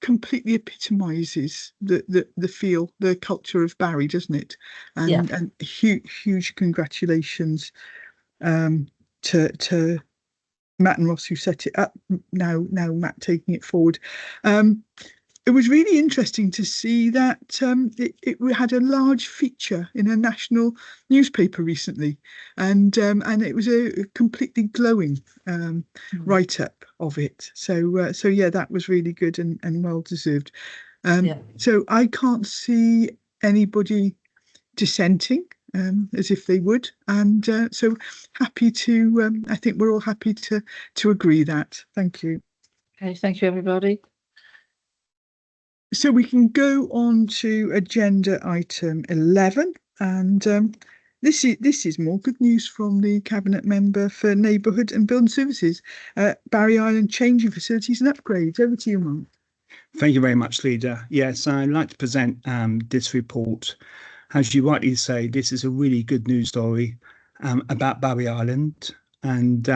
completely epitomises the feel, the culture of Barry, doesn't it? And huge congratulations to Matt and Ross, who set it up. Now Matt taking it forward. It was really interesting to see that it had a large feature in a national newspaper recently, and it was a completely glowing write-up of it. So yeah, that was really good and well deserved. So I can't see anybody dissenting, as if they would, and so happy to. I think we're all happy to agree that. Thank you. Okay, thank you, everybody. So we can go on to agenda item 11, and this is more good news from the Cabinet Member for Neighbourhood and Building Services, Barry Island Changing Facilities and Upgrades. Over to you, Mark. Thank you very much, Leader. Yes, I'd like to present this report as you rightly say, this is a really good news story about Barry Island. And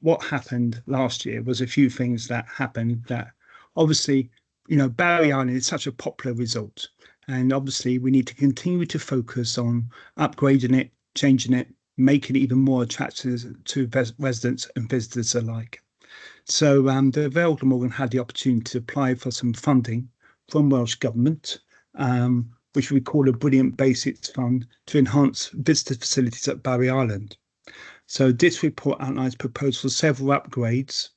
what happened last year was a few things that happened that obviously, Barry Island is such a popular resort. And obviously, we need to continue to focus on upgrading it, changing it, making it even more attractive to residents and visitors alike. So the Vale Glamorgan had the opportunity to apply for some funding from Welsh Government, which we call a Brilliant Basics Fund to enhance visitor facilities at Barry Island. So this report outlines proposals for several upgrades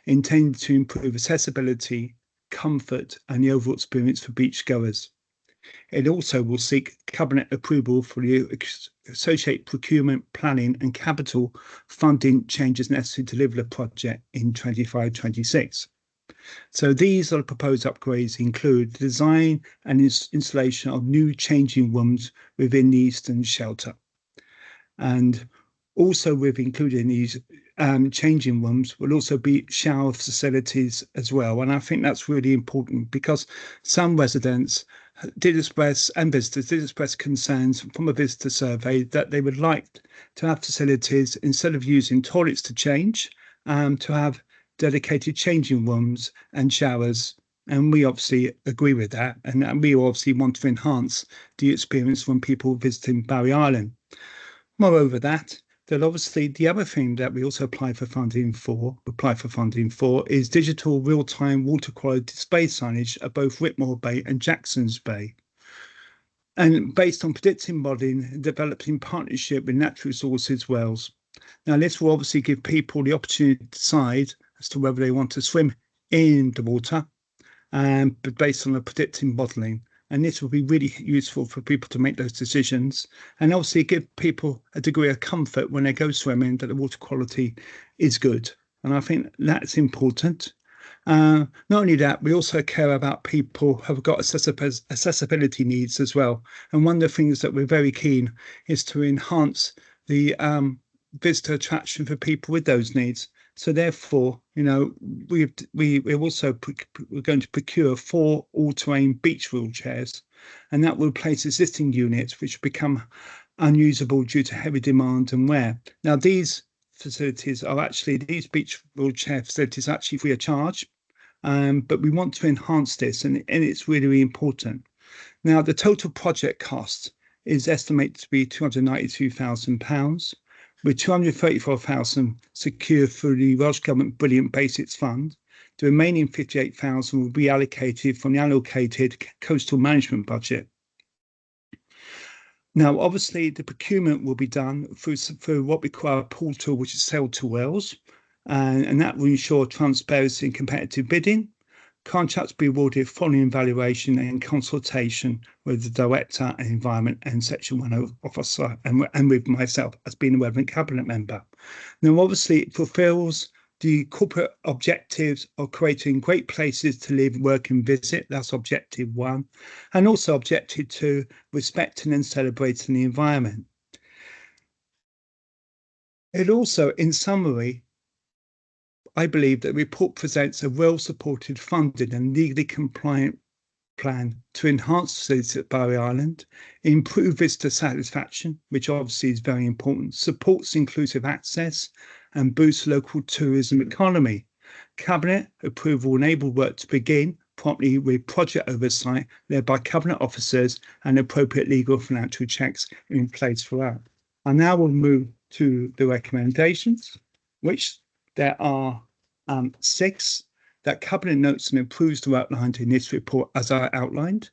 intended to improve accessibility, comfort and the overall experience for beachgoers. It also will seek Cabinet approval for the associated procurement, planning and capital funding changes necessary to deliver the project in 25-26. So these are the proposed upgrades include the design and installation of new changing rooms within the eastern shelter. And also we've included in these changing rooms will also be shower facilities as well. And I think that's really important because some residents did express, and visitors did express concerns from a visitor survey that they would like to have facilities instead of using toilets to change, to have dedicated changing rooms and showers. And we obviously agree with that. And we obviously want to enhance the experience when people visiting Barry Island. Moreover, that obviously the other thing that we also apply for funding for is digital real-time water quality display signage at both Whitmore Bay and Jackson's Bay. And based on predictive modelling developed in partnership with Natural Resources Wales. Now, this will obviously give people the opportunity to decide as to whether they want to swim in the water, but based on the predictive modelling. And this will be really useful for people to make those decisions and obviously give people a degree of comfort when they go swimming that the water quality is good. And I think that's important. Not only that, we also care about people who have got accessibility needs as well. And one of the things that we're very keen is to enhance the visitor attraction for people with those needs. So therefore, we're going to procure 4 all-terrain beach wheelchairs, and that will replace existing units which become unusable due to heavy demand and wear. Now, these beach wheelchair facilities are actually free of charge, but we want to enhance this, and it's really, really important. Now, the total project cost is estimated to be £292,000. with £234,000 secured through the Welsh Government Brilliant Basics Fund. The remaining £58,000 will be allocated from the allocated coastal management budget. Now, obviously, the procurement will be done through what we call a portal, which is Sail to Wales, and that will ensure transparency and competitive bidding. Contracts be awarded following evaluation and consultation with the Director and Environment and Section 1 Officer and with myself as being a relevant Cabinet member. Now, obviously, it fulfills the corporate objectives of creating great places to live, work and visit. That's Objective 1. And also Objective 2, respecting and celebrating the environment. It also, in summary, I believe that the report presents a well-supported, funded and legally compliant plan to enhance facilities at Barry Island, improve visitor satisfaction, which obviously is very important, supports inclusive access and boosts local tourism economy. Cabinet approval will enable work to begin promptly with project oversight led by Cabinet officers and appropriate legal and financial checks in place throughout. I now will move to the recommendations, which there are 6 that Cabinet notes and improves to outlined in this report as I outlined.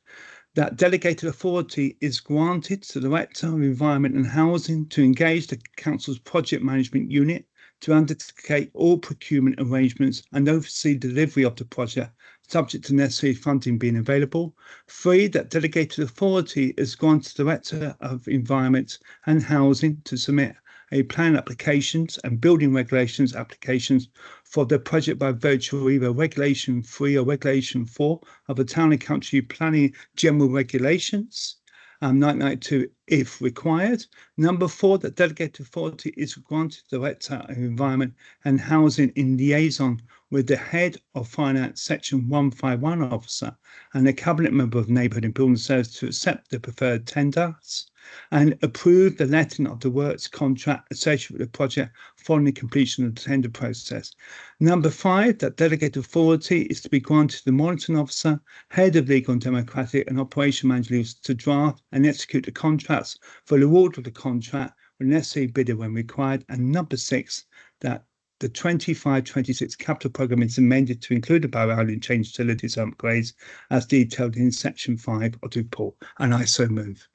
That delegated authority is granted to the Director of Environment and Housing to engage the Council's project management unit to undertake all procurement arrangements and oversee delivery of the project, subject to necessary funding being available. 3, that delegated authority is granted to the Director of Environment and Housing to submit a plan applications and building regulations applications for the project by virtue of either Regulation 3 or Regulation 4 of the Town and Country Planning General Regulations. 1992 if required. Number 4, that delegated authority is granted to the Director of Environment and Housing in liaison with the Head of Finance Section 151 officer and a Cabinet member of Neighbourhood and Building Service to accept the preferred tenders and approve the letting of the works contract associated with the project following the completion of the tender process. Number 5, that delegated authority is to be granted to the monitoring officer, head of legal and democratic and operation manager to draft and execute the contracts for the award of the contract with necessary bidder when required. And number 6, that the 25-26 capital programme is amended to include the Barrow Island change facilities upgrades as detailed in section 5 of the report. And I so move.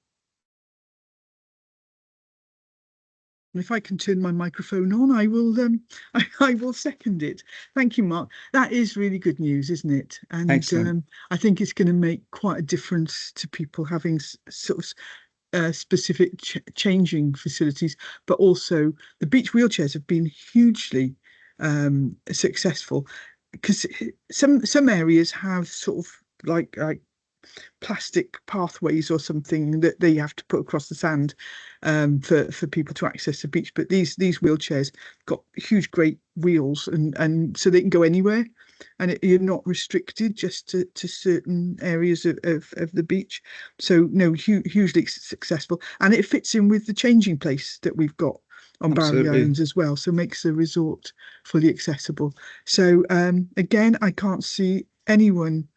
If I can turn my microphone on, I will I will second it. Thank you, Mark. That is really good news, isn't it? And I think it's going to make quite a difference to people having sort of specific changing facilities, but also the beach wheelchairs have been hugely successful because some areas have sort of like plastic pathways or something that they have to put across the sand for people to access the beach, but these wheelchairs got huge great wheels and so they can go anywhere, and you're not restricted just to certain areas of the beach. So no, hugely successful, and it fits in with the changing place that we've got on Barrow Islands as well, so makes the resort fully accessible. So again, I can't see anyone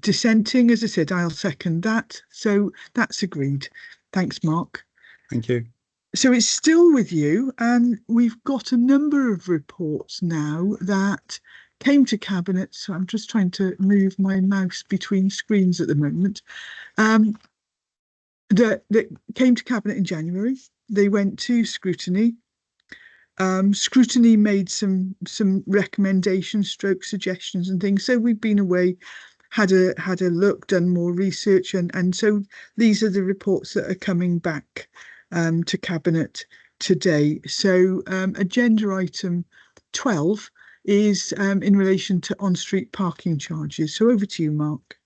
dissenting. As I said, I'll second that. So that's agreed. Thanks, Mark. Thank you. So it's still with you, and we've got a number of reports now that came to Cabinet. So I'm just trying to move my mouse between screens at the moment. That came to Cabinet in January. They went to scrutiny. Scrutiny made some recommendations, suggestions and things. So we've been away, had a look, done more research, and so these are the reports that are coming back to Cabinet today. So agenda item 12 is in relation to on-street parking charges. So over to you, Mark.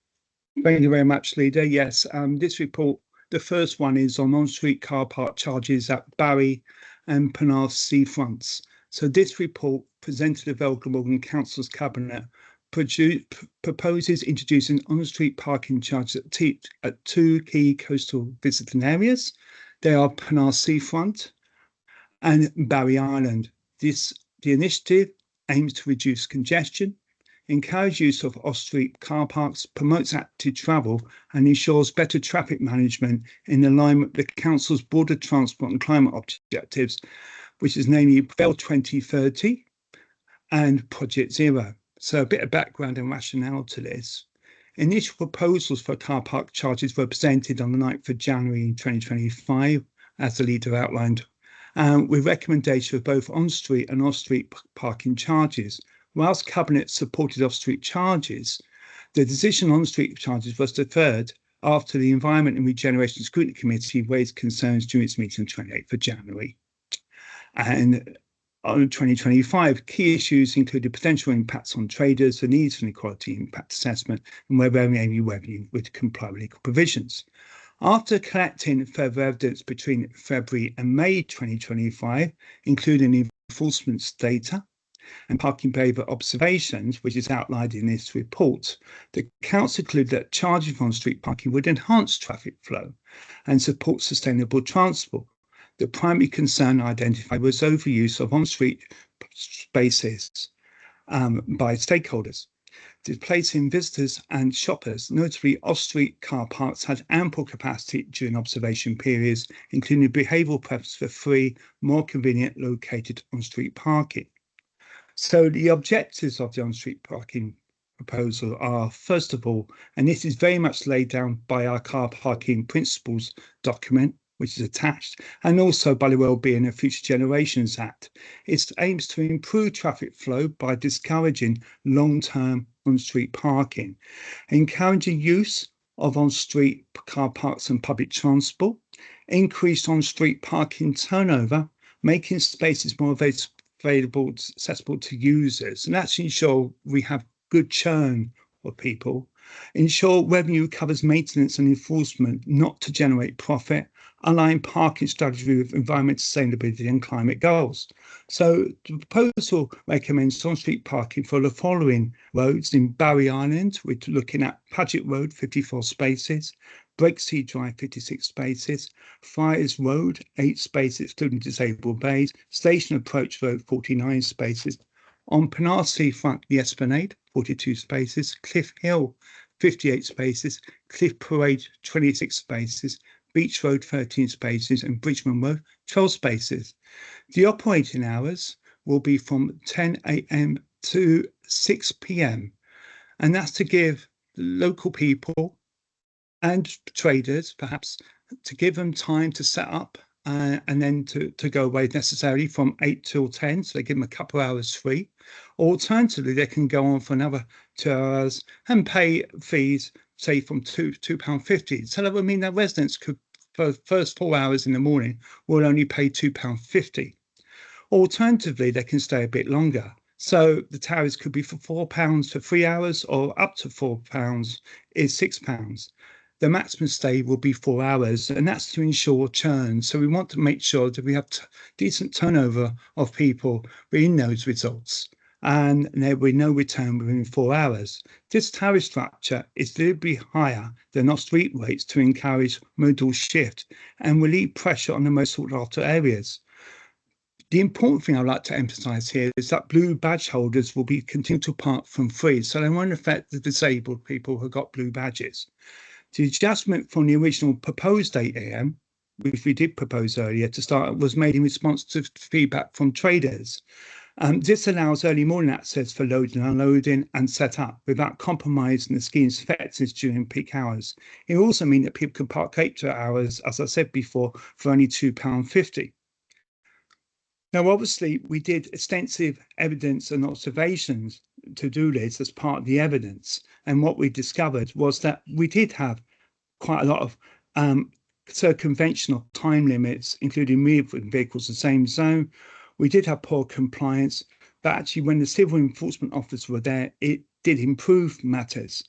Thank you very much, Leader. Yes, this report, the first one is on street car park charges at Barry and Penarth seafronts. So this report presented to the Glamorgan Council's Cabinet proposes introducing on-street parking charges at 2 key coastal visiting areas. They are Penarth seafront and Barry Island. The initiative aims to reduce congestion, encourage use of off-street car parks, promotes active travel and ensures better traffic management in alignment with the Council's broader transport and climate objectives, which is namely Vale 2030 and Project Zero. So a bit of background and rationale to this. Initial proposals for car park charges were presented on the 9th of January 2025, as the Leader outlined, with recommendations of both on-street and off-street parking charges. Whilst Cabinet supported off-street charges, the decision on street charges was deferred after the Environment and Regeneration Scrutiny Committee raised concerns during its meeting on 28th of January. And on 2025, key issues included potential impacts on traders, the needs for an equality impact assessment, and whether any revenue would comply with legal provisions. After collecting further evidence between February and May 2025, including enforcement data and parking behaviour observations, which is outlined in this report, the Council concluded that charging for on-street parking would enhance traffic flow and support sustainable transport. The primary concern identified was overuse of on-street spaces by stakeholders, displacing visitors and shoppers. Notably, off-street car parks had ample capacity during observation periods, including behavioural preference for free, more convenient located on-street parking. So the objectives of the on-street parking proposal are, first of all, and this is very much laid down by our car parking principles document, which is attached, and also by the Wellbeing of Future Generations Act. It aims to improve traffic flow by discouraging long-term on-street parking, encouraging use of on-street car parks and public transport, increased on-street parking turnover, making spaces more available, accessible to users, and actually ensure we have good churn of people ensure revenue covers maintenance and enforcement, not to generate profit, align parking strategy with environmental sustainability and climate goals. So the proposal recommends on-street parking for the following roads in Barry Island. We're looking at Paget Road, 54 spaces, Breaksea Drive, 56 spaces, Friars Road, 8 spaces, excluding disabled bays, Station Approach Road, 49 spaces. On Penarth Seafront, the Esplanade, 42 spaces, Cliff Hill, 58 spaces, Cliff Parade, 26 spaces, Beach Road, 13 spaces, and Bridgeman Road, 12 spaces. The operating hours will be from 10 a.m. to 6 p.m. And that's to give local people and traders, perhaps, to give them time to set up and then to go away necessarily from 8 till 10. So they give them a couple of hours free. Alternatively, they can go on for another 2 hours and pay fees, say from £2.50. So that would mean that residents could, for the first 4 hours in the morning, will only pay £2.50. Alternatively, they can stay a bit longer. So the tariffs could be for £4 for 3 hours, or up to £4 is £6. The maximum stay will be 4 hours, and that's to ensure churn. So we want to make sure that we have decent turnover of people in those results, and there will be no return within 4 hours. This tariff structure is deliberately higher than off-street rates to encourage modal shift and relieve pressure on the most sought-after areas. The important thing I'd like to emphasise here is that blue badge holders will be continued to park from free, so they won't affect the disabled people who got blue badges. The adjustment from the original proposed 8 a.m., which we did propose earlier to start, was made in response to feedback from traders. This allows early morning access for loading and unloading and set up without compromising the scheme's effectiveness during peak hours. It will also mean that people can park 8 hours, as I said before, for only £2.50. Now, obviously, we did extensive evidence and observations to-do lists as part of the evidence. And what we discovered was that we did have quite a lot of circumventional time limits, including moving vehicles in the same zone. We did have poor compliance, but actually when the civil enforcement officers were there, it did improve matters.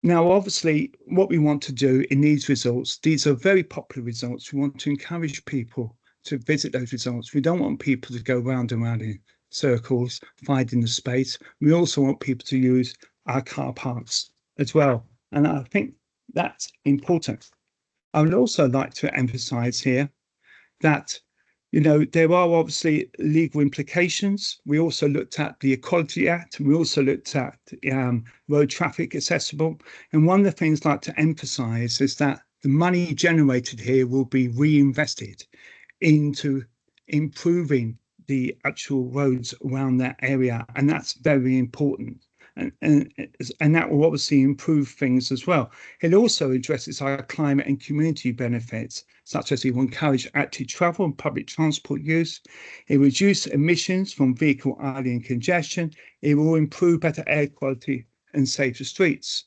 Now, obviously, what we want to do in these results, these are very popular results. We want to encourage people to visit those results. We don't want people to go round and round in circles, finding the space. We also want people to use our car parks as well. And I think that's important. I would also like to emphasize here that, you know, there are obviously legal implications. We also looked at the Equality Act, and we also looked at road traffic accessible. And one of the things I'd like to emphasize is that the money generated here will be reinvested into improving the actual roads around that area, and that's very important. And that will obviously improve things as well. It also addresses our climate and community benefits, such as it will encourage active travel and public transport use. It will reduce emissions from vehicle idling and congestion. It will improve better air quality and safer streets.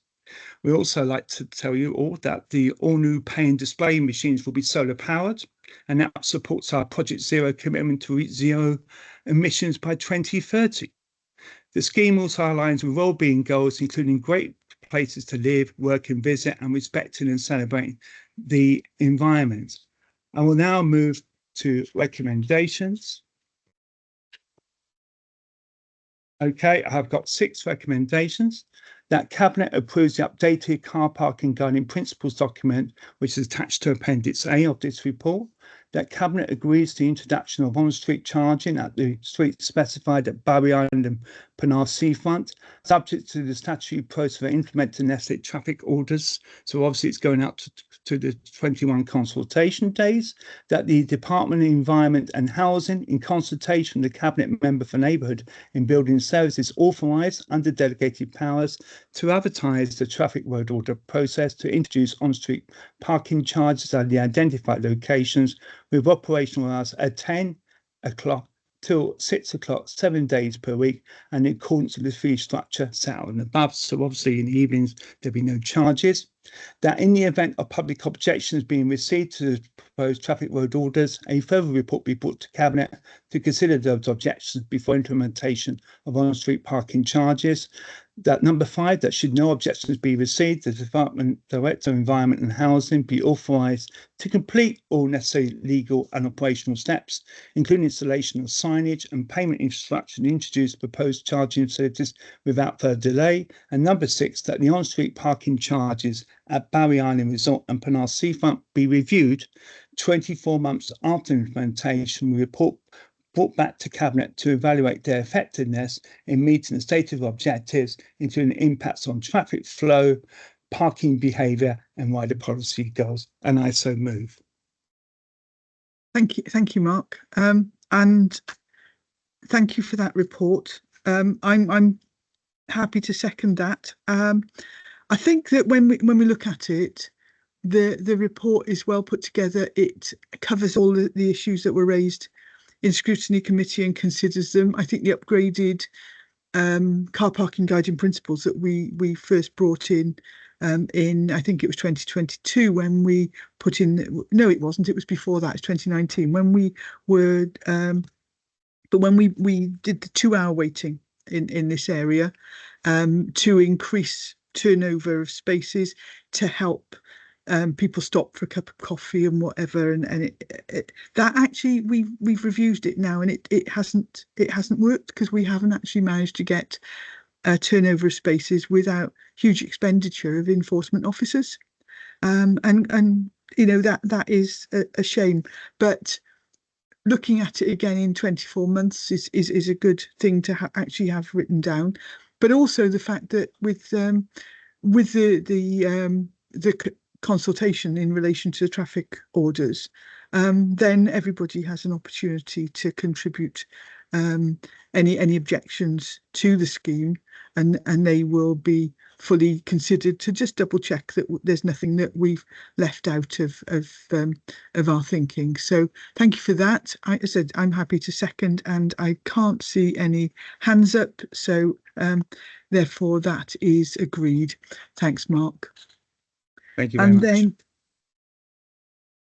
We also like to tell you all that the all new pay and display machines will be solar powered, and that supports our Project Zero commitment to reach zero emissions by 2030. The scheme also aligns with well-being goals, including great places to live, work and visit, and respecting and celebrating the environment. I will now move to recommendations. Okay, I've got 6 recommendations. That Cabinet approves the updated car parking guiding principles document, which is attached to Appendix A of this report. That Cabinet agrees to the introduction of on-street charging at the streets specified at Barry Island and Penarth Seafront, subject to the statutory process for implementing necessary traffic orders. So obviously it's going out to the 21 consultation days. That the Department of Environment and Housing, in consultation with the Cabinet Member for Neighbourhood and Building Services, authorised under delegated powers to advertise the traffic road order process to introduce on-street parking charges at the identified locations, with operational hours at 10 o'clock till 6 o'clock, 7 days per week, and in accordance with the fee structure set out and above. So obviously in the evenings, there'll be no charges. That in the event of public objections being received to the proposed traffic road orders, a further report be brought to Cabinet to consider those objections before implementation of on-street parking charges. That number 5, that should no objections be received, the Department Director of Environment and Housing be authorised to complete all necessary legal and operational steps, including installation of signage and payment infrastructure, and introduce proposed charging facilities without further delay. And number 6, that the on-street parking charges at Barry Island Resort and Penarth Seafront be reviewed 24 months after implementation, with a report brought back to Cabinet to evaluate their effectiveness in meeting the stated objectives, including impacts on traffic flow, parking behaviour and wider policy goals. And I so move. Thank you, Mark. And thank you for that report. I'm happy to second that. I think that when we look at it, the report is well put together. It covers all the issues that were raised in scrutiny committee and considers them. I think the upgraded car parking guiding principles that we first brought in I think it was 2022 when we put in, no it wasn't, it was before that, it's 2019 when we were but when we did the 2-hour waiting in this area to increase turnover of spaces, to help people stop for a cup of coffee and whatever, and that actually we've reviewed it now, and it hasn't worked, because we haven't actually managed to get a turnover of spaces without huge expenditure of enforcement officers, and you know that is a shame. But looking at it again in 24 months is a good thing to actually have written down. But also the fact that with the consultation in relation to the traffic orders, then everybody has an opportunity to contribute any objections to the scheme, and they will be fully considered, to just double check that there's nothing that we've left out of our thinking. So thank you for that. I said I'm happy to second, and I can't see any hands up, so therefore that is agreed. Thanks, Mark. Thank you very much. Then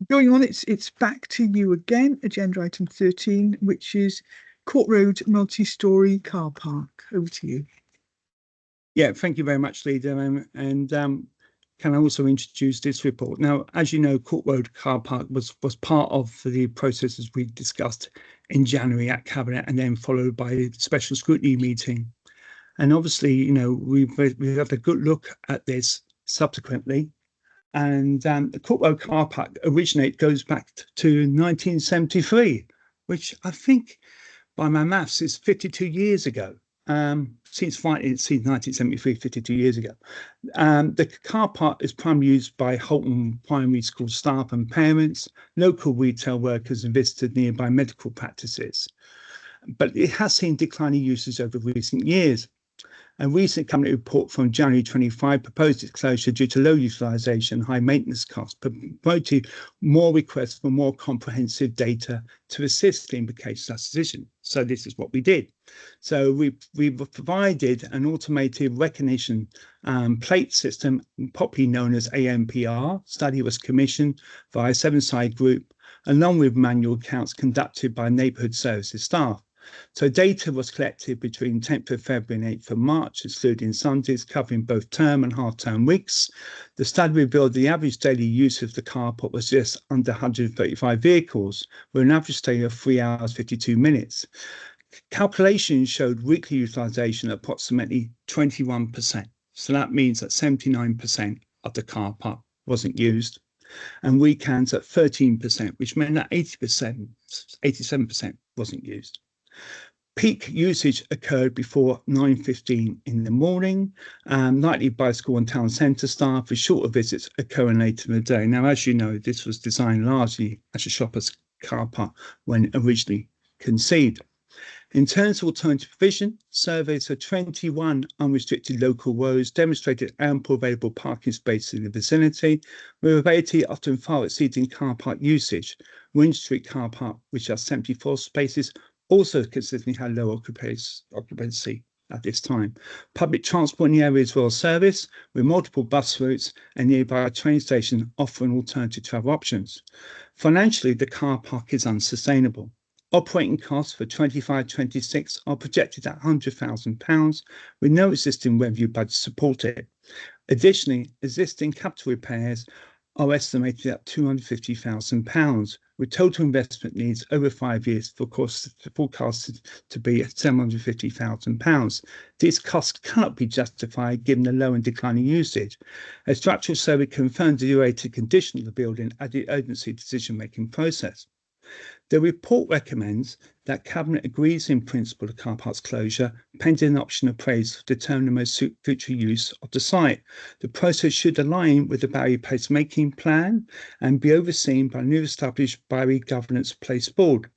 going on, it's back to you again, agenda item 13, which is Court Road multi-storey car park. Over to you. Yeah, thank you very much, Leader. And can I also introduce this report? Now, as you know, Court Road car park was part of the processes we discussed in January at Cabinet, and then followed by the special scrutiny meeting. And obviously, you know, we've had a good look at this subsequently. And the Court Road car park goes back to 1973, which I think by my maths is 52 years ago. Since 1973, 52 years ago. The car park is primarily used by Holton Primary School staff and parents, local retail workers and visitors nearby medical practices. But it has seen declining usage over recent years. A recent Cabinet report from January 25 proposed its closure due to low utilisation and high maintenance costs, but promoted more requests for more comprehensive data to assist the implications of that decision. So this is what we did. So we provided an automated recognition plate system, popularly known as AMPR. Study was commissioned by a 7-side group, along with manual accounts conducted by neighbourhood services staff. So data was collected between 10th of February and 8th of March, excluding Sundays, covering both term and half-term weeks. The study revealed the average daily use of the car park was just under 135 vehicles, with an average stay of 3 hours 52 minutes. Calculations showed weekly utilisation at approximately 21%. So that means that 79% of the car park wasn't used, and weekends at 13%, which meant that 87% wasn't used. Peak usage occurred before 9:15 in the morning, nightly by school and town centre staff, with shorter visits occurring later in the day. Now, as you know, this was designed largely as a shopper's car park when originally conceived. In terms of alternative provision, surveys of 21 unrestricted local roads demonstrated ample available parking spaces in the vicinity, with availability often far exceeding car park usage. Winch Street car park, which has 74 spaces, also consistently had low occupancy at this time. Public transport in the area is well serviced, with multiple bus routes and nearby a train station offering alternative travel options. Financially, the car park is unsustainable. Operating costs for 25-26 are projected at £100,000 with no existing revenue budget to support it. Additionally, existing capital repairs are estimated at £250,000, with total investment needs over 5 years forecasted to be at £750,000. These costs cannot be justified given the low and declining usage. A structural survey confirmed the deteriorated condition of the building at the urgency decision-making process. The report recommends that Cabinet agrees in principle to car parks closure, pending an option appraisal to determine the most future use of the site. The process should align with the Barry placemaking plan and be overseen by a new established Barry Governance Place Board.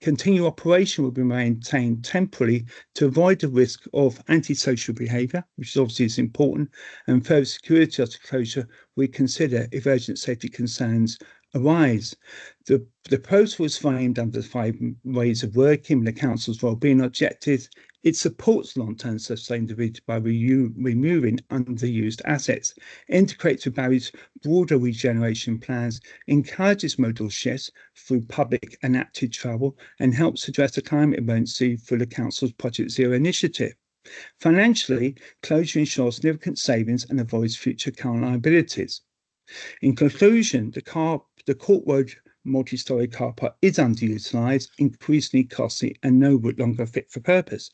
Continued operation will be maintained temporarily to avoid the risk of antisocial behaviour, which obviously is important, and further security after closure we consider if urgent safety concerns arise. The proposal is framed under the 5 ways of working with the council's wellbeing objectives. It supports long-term sustainability by removing underused assets, integrates with Barry's broader regeneration plans, encourages modal shifts through public and active travel, and helps address the climate emergency through the council's Project Zero initiative. Financially, closure ensures significant savings and avoids future current liabilities. In conclusion, the Court Road multi-storey car park is underutilised, increasingly costly and no longer fit for purpose.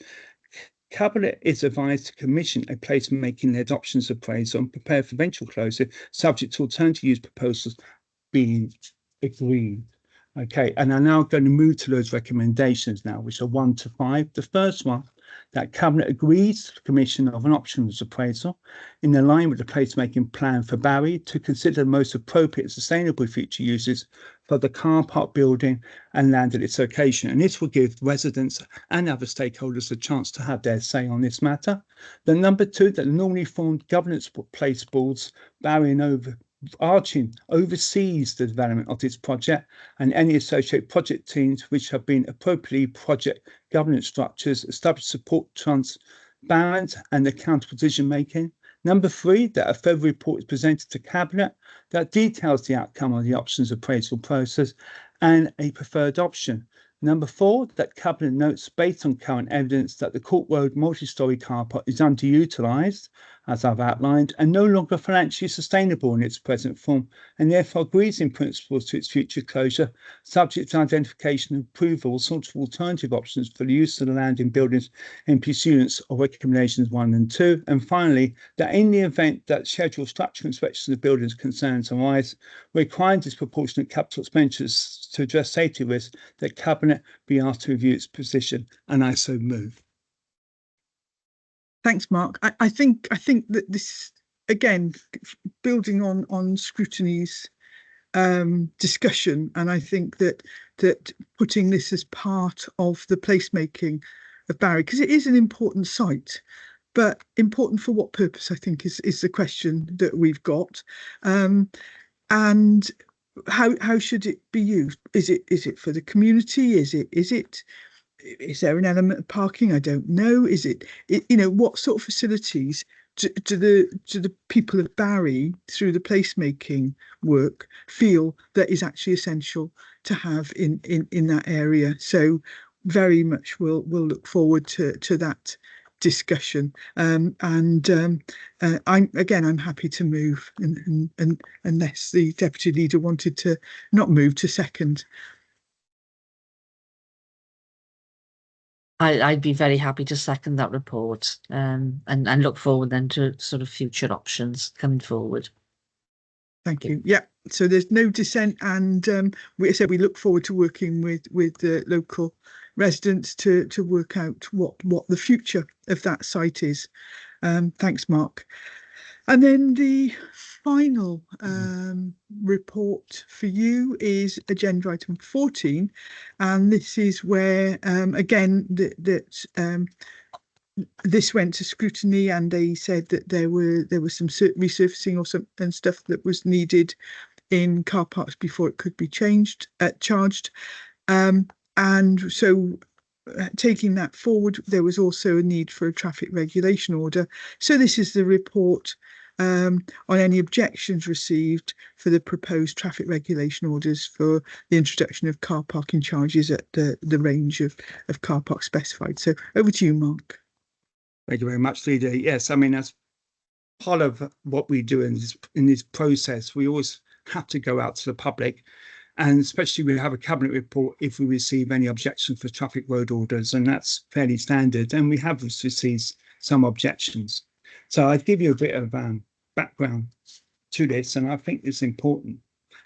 Cabinet is advised to commission a placemaking-led options appraisal and prepare for eventual closure, subject to alternative use proposals being agreed. Okay, and I'm now going to move to those recommendations now, which are 1 to 5. The first one, that Cabinet agrees to the commission of an options appraisal in line with the placemaking plan for Barry to consider the most appropriate and sustainable future uses for the car park building and land at its location. And this will give residents and other stakeholders a chance to have their say on this matter. Then number 2, that the normally formed governance place boards, Barry and oversees the development of this project and any associated project teams which have been appropriately project governance structures established to support transparent and accountable decision making. Number 3, that a further report is presented to Cabinet that details the outcome of the options appraisal process and a preferred option. Number 4, that Cabinet notes based on current evidence that the Court Road multi-storey car park is underutilised, as I've outlined, and no longer financially sustainable in its present form, and therefore agrees in principle to its future closure, subject to identification and approval of sorts of alternative options for the use of the land in buildings in pursuance of recommendations 1 and 2. And finally, that in the event that scheduled structural inspections of buildings concerns arise, requiring disproportionate capital expenditures to address safety risks, that Cabinet be asked to review its position, and I so move. Thanks, Mark. I think that this, again, building on scrutiny's discussion, and I think that putting this as part of the placemaking of Barry, because it is an important site, but important for what purpose, I think, is the question that we've got. And how should it be used? Is it for the community? Is there an element of parking? I don't know. Is it what sort of facilities do the people of Barry through the placemaking work feel that is actually essential to have in that area? So very much we'll look forward to that discussion. I'm happy to move, and unless the deputy leader wanted to not move, to second. I'd be very happy to second that report, and look forward then to sort of future options coming forward. Thank you. Yeah, so there's no dissent, and we look forward to working with the local residents to work out what the future of that site is. Thanks, Mark. And then the final report for you is agenda item 14, and this is where again this went to scrutiny, and they said that there was some resurfacing or some and stuff that was needed in car parks before it could be charged. And so taking that forward, there was also a need for a traffic regulation order. So this is the report on any objections received for the proposed traffic regulation orders for the introduction of car parking charges at the range of car parks specified. So over to you, Mark. Thank you very much, Leader. Yes, I mean, that's part of what we do in this process. We always have to go out to the public, and especially we have a cabinet report if we receive any objections for traffic road orders, and that's fairly standard. And we have received some objections. So I'd give you a bit of background to this, and I think it's important.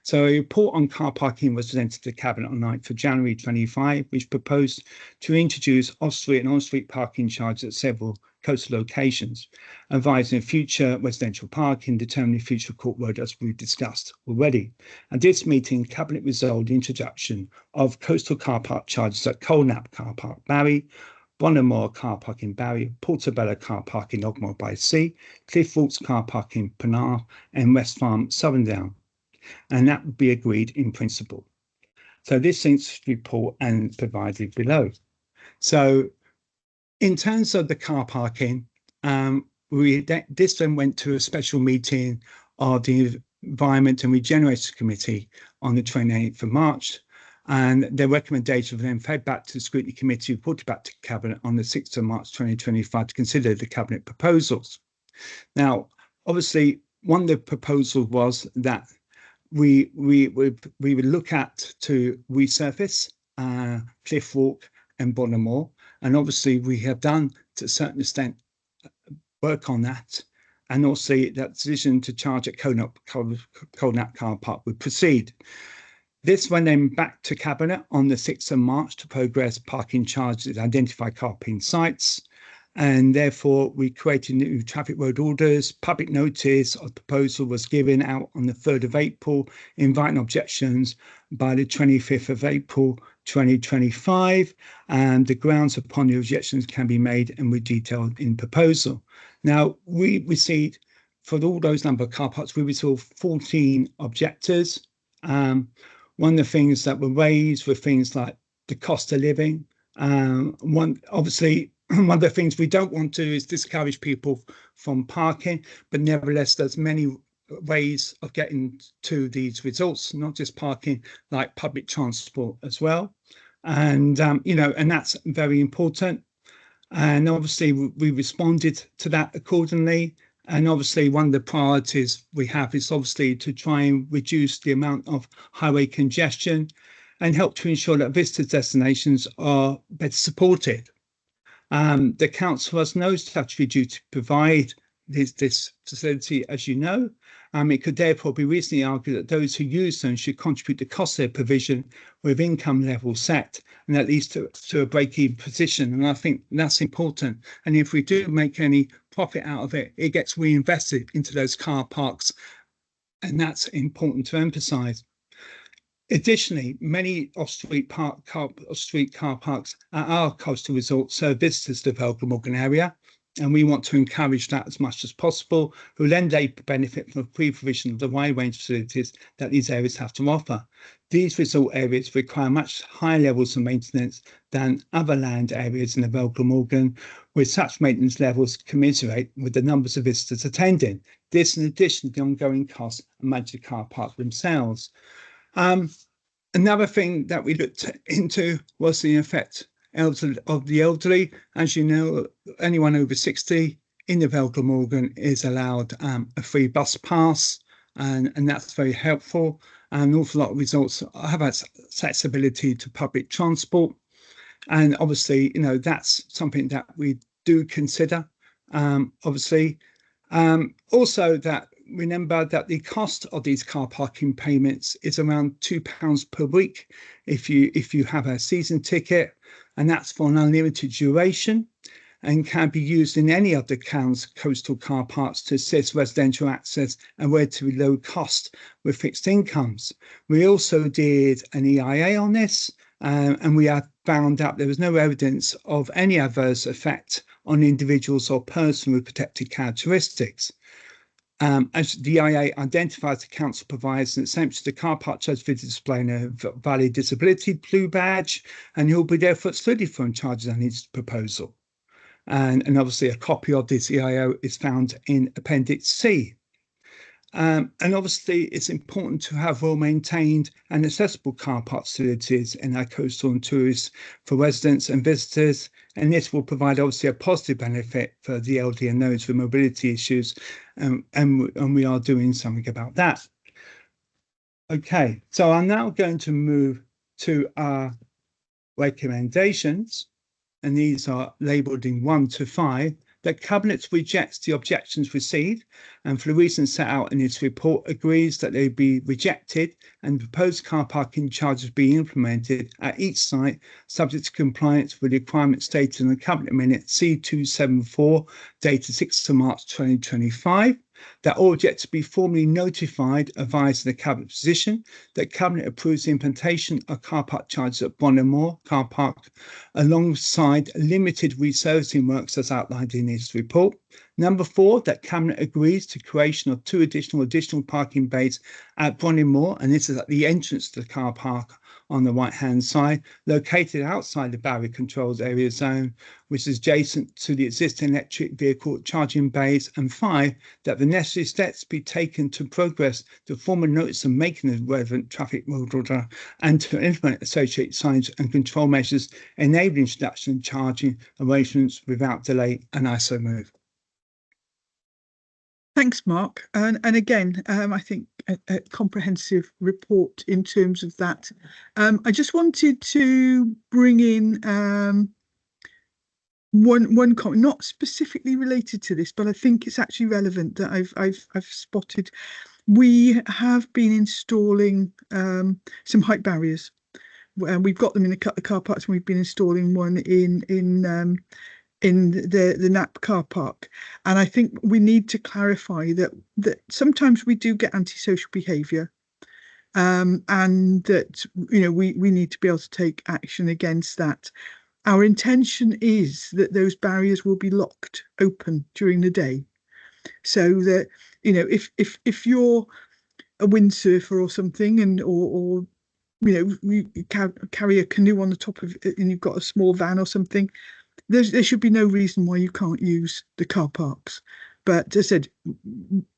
So a report on car parking was presented to the Cabinet on 9th of January 25, which proposed to introduce off-street and on-street parking charges at several coastal locations, advising future residential parking, determining future court road, as we've discussed already. At this meeting, Cabinet resolved the introduction of coastal car park charges at Knap car park, Barry, Bron car park in Barry, Portabello car park in Ogmore-By-Sea, Cliffwalks car park in Penarth, and West Farm, Southerndown. And that would be agreed in principle. So this is report and provided below. So in terms of the car parking, this then went to a special meeting of the Environment and Regeneration Committee on the 28th of March. And their recommendation was then fed back to the Scrutiny Committee, reported back to Cabinet on the 6th of March 2025 to consider the Cabinet proposals. Now, obviously, one of the proposals was that we would look at to resurface Cliffwalk and Bron, and obviously we have done to a certain extent work on that, and also that decision to charge at Colcot car park would proceed. This went then back to Cabinet on the 6th of March to progress parking charges, identify car parking sites, and therefore we created new traffic road orders. Public notice of proposal was given out on the 3rd of April, inviting objections by the 25th of April 2025, and the grounds upon the objections can be made and were detailed in proposal. Now, we received, for all those number of car parks, we received 14 objectors. One of the things that were raised were things like the cost of living. Obviously, one of the things we don't want to do is discourage people from parking, but nevertheless, there's many ways of getting to these results, not just parking, like public transport as well. And, and that's very important. And obviously, we responded to that accordingly. And obviously, one of the priorities we have is obviously to try and reduce the amount of highway congestion and help to ensure that visitor destinations are better supported. The council has no statutory duty to provide this facility, as you know. It could therefore be reasonably argued that those who use them should contribute to cost of their provision with income levels set and at least to a break-even position. And I think that's important. And if we do make any profit out of it, it gets reinvested into those car parks. And that's important to emphasise. Additionally, many off-street car parks at our coastal resorts serve visitors to the Vale Glamorgan area, and we want to encourage that as much as possible, who then they benefit from the pre-provision of the wide range of facilities that these areas have to offer. These resort areas require much higher levels of maintenance than other land areas in the Vale Glamorgan, with such maintenance levels commensurate with the numbers of visitors attending. This in addition to the ongoing costs of managing the car park themselves. Another thing that we looked into was the effect of the elderly. As you know, anyone over 60 in the Vale Glamorgan is allowed a free bus pass, and that's very helpful. And an awful lot of resorts have accessibility to public transport. And obviously, that's something that we do consider, obviously. Also, that remember that the cost of these car parking payments is around £2 per week if you have a season ticket, and that's for an unlimited duration and can be used in any of the coastal car parks to assist residential access and relatively low cost with fixed incomes. We also did an EIA on this, and we have found out there was no evidence of any adverse effect on individuals or persons with protected characteristics. As the EIA identifies, the council provides an exemption to car park charge for displaying a Vale disability blue badge, and you'll be therefore excluded from charges on its proposal. And obviously a copy of this EIA is found in Appendix C And obviously, it's important to have well-maintained and accessible car park facilities in our coastal and tourists for residents and visitors. And this will provide obviously a positive benefit for the elderly and those with mobility issues. And we are doing something about that. Okay, so I'm now going to move to our recommendations. And these are labelled in 1 to 5. That Cabinet rejects the objections received and for the reasons set out in its report agrees that they be rejected and proposed car parking charges be implemented at each site subject to compliance with the requirements stated in the Cabinet Minute C274 dated 6th of March 2025. That all objects be formally notified, advised the Cabinet position, that Cabinet approves the implementation of car park charges at Bron car park alongside limited resurfacing works as outlined in this report. Number 4, that Cabinet agrees to creation of 2 additional parking bays at Bron and this is at the entrance to the car park on the right-hand side, located outside the barrier controls area zone, which is adjacent to the existing electric vehicle charging bays. And 5, that the necessary steps be taken to progress the formal notice of making the relevant traffic road order and to implement associated signs and control measures enabling introduction and charging arrangements without delay. And I so move. Thanks, Mark. And again, I think a comprehensive report in terms of that. I just wanted to bring in one comment, not specifically related to this, but I think it's actually relevant that I've spotted. We have been installing some height barriers. We've got them in a couple of car parks, and we've been installing one in the Knap car park, and I think we need to clarify that sometimes we do get antisocial behaviour, and that we need to be able to take action against that. Our intention is that those barriers will be locked open during the day, so that if you're a windsurfer or something, or you carry a canoe on the top of it and you've got a small van or something, there should be no reason why you can't use the car parks. But as I said,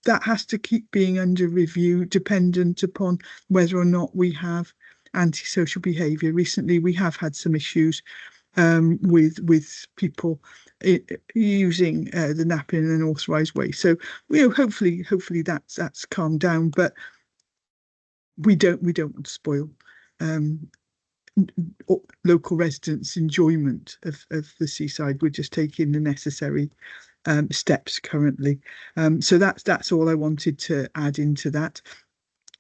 that has to keep being under review, dependent upon whether or not we have antisocial behaviour. Recently, we have had some issues with people using the Knap in an unauthorised way. So hopefully that's calmed down. But we don't want to spoil local residents' enjoyment of the seaside. We're just taking the necessary steps currently. So that's all I wanted to add into that.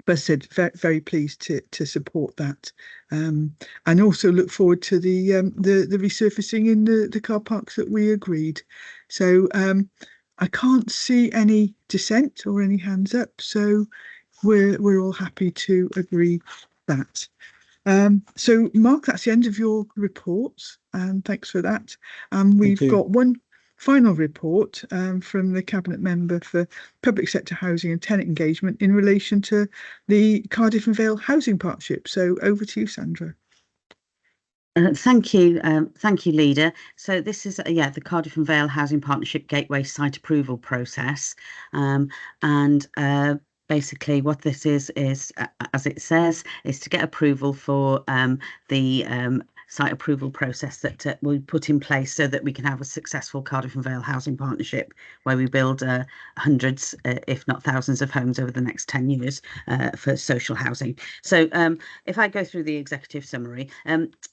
But as I said, very, very pleased to support that, and also look forward to the resurfacing in the car parks that we agreed. So I can't see any dissent or any hands up, so we're all happy to agree that. So Mark, that's the end of your reports, and thanks for that. We've got one final report from the Cabinet Member for Public Sector Housing and Tenant Engagement in relation to the Cardiff and Vale Housing Partnership. So over to you, Sandra. Thank you, Leader. So this is the Cardiff and Vale Housing Partnership Gateway Site Approval Process, and basically what this is as it says, is to get approval for the site approval process that we put in place so that we can have a successful Cardiff and Vale housing partnership where we build hundreds, if not thousands of homes over the next 10 years for social housing. So if I go through the executive summary,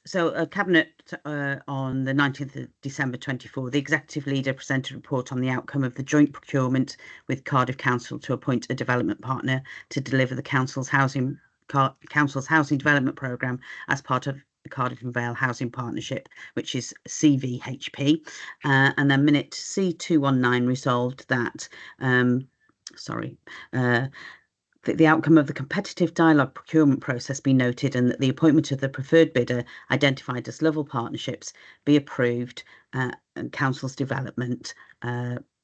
so Cabinet on the 19th of December 24, the Executive Leader presented a report on the outcome of the joint procurement with Cardiff Council to appoint a development partner to deliver the Council's housing development programme as part of the Cardiff and Vale Housing Partnership, which is CVHP, and then minute C219 resolved that the outcome of the competitive dialogue procurement process be noted, and that the appointment of the preferred bidder identified as Lovell Partnerships be approved, and Council's development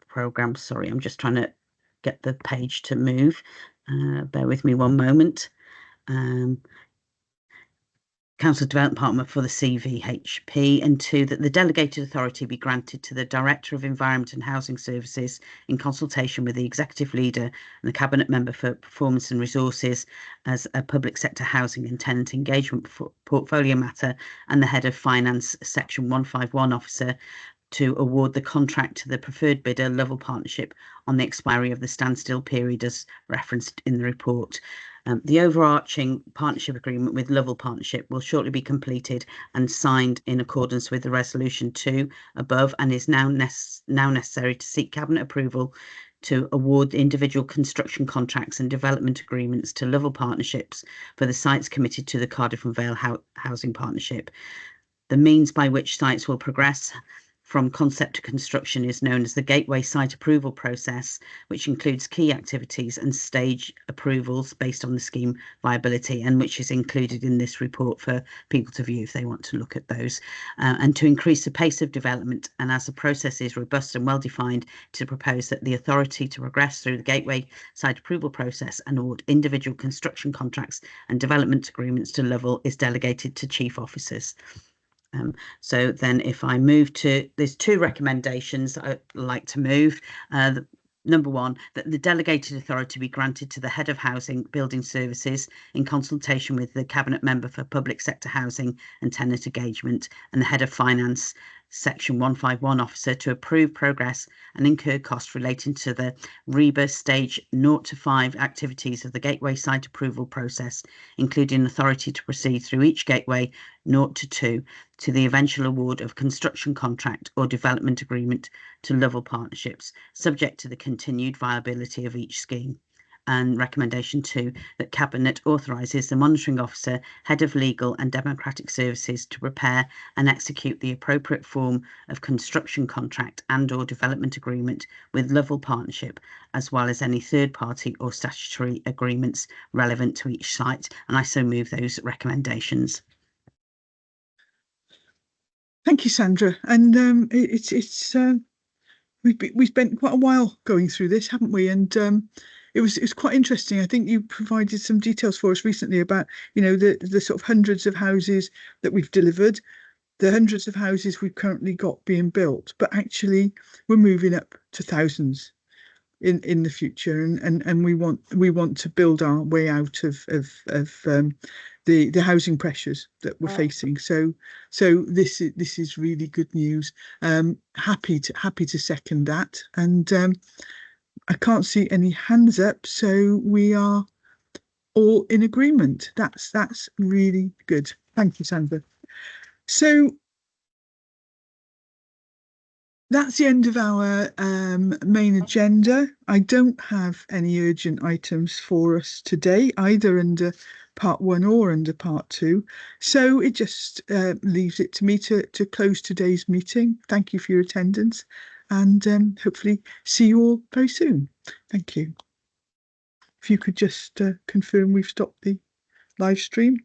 programme. Sorry, I'm just trying to get the page to move. Bear with me one moment. Council Development Department for the CVHP, and 2, that the delegated authority be granted to the Director of Environment and Housing Services in consultation with the Executive Leader and the Cabinet Member for Performance and Resources as a public sector housing and tenant engagement portfolio matter, and the Head of Finance Section 151 Officer to award the contract to the preferred bidder, Lovell Partnership, on the expiry of the standstill period as referenced in the report. The overarching partnership agreement with Lovell Partnership will shortly be completed and signed in accordance with the Resolution 2 above, and is now necessary to seek Cabinet approval to award the individual construction contracts and development agreements to Lovell Partnerships for the sites committed to the Cardiff and Vale Housing Partnership. The means by which sites will progress from concept to construction is known as the Gateway Site Approval process, which includes key activities and stage approvals based on the scheme viability, and which is included in this report for people to view if they want to look at those. And to increase the pace of development, and as the process is robust and well defined, to propose that the authority to progress through the Gateway Site Approval process and award individual construction contracts and development agreements to Lovell is delegated to chief officers. So then if I move to, there's 2 recommendations that I'd like to move. Number 1, that the delegated authority be granted to the Head of Housing Building Services in consultation with the Cabinet Member for Public Sector Housing and Tenant Engagement and the Head of Finance Section 151 Officer to approve progress and incur costs relating to the REBA stage 0 to 5 activities of the Gateway Site Approval process, including authority to proceed through each gateway 0 to 2 to the eventual award of construction contract or development agreement to Lovell Partnerships, subject to the continued viability of each scheme. And recommendation 2, that Cabinet authorises the Monitoring Officer, Head of Legal and Democratic Services to prepare and execute the appropriate form of construction contract and or development agreement with Lovell Partnership, as well as any third party or statutory agreements relevant to each site. And I so move those recommendations. Thank you, Sandra. And we spent quite a while going through this, haven't we? And it was quite interesting. I think you provided some details for us recently about, you know, the sort of hundreds of houses that we've delivered, the hundreds of houses we've currently got being built, but actually we're moving up to thousands in the future, and we want to build our way out of the housing pressures that we're facing. So this is really good news. Happy to second that, and I can't see any hands up, so we are all in agreement. That's really good. Thank you, Sandra. So that's the end of our main agenda. I don't have any urgent items for us today, either under part 1 or under part 2. So it just leaves it to me to close today's meeting. Thank you for your attendance, and hopefully see you all very soon. Thank you. If you could just confirm we've stopped the live stream.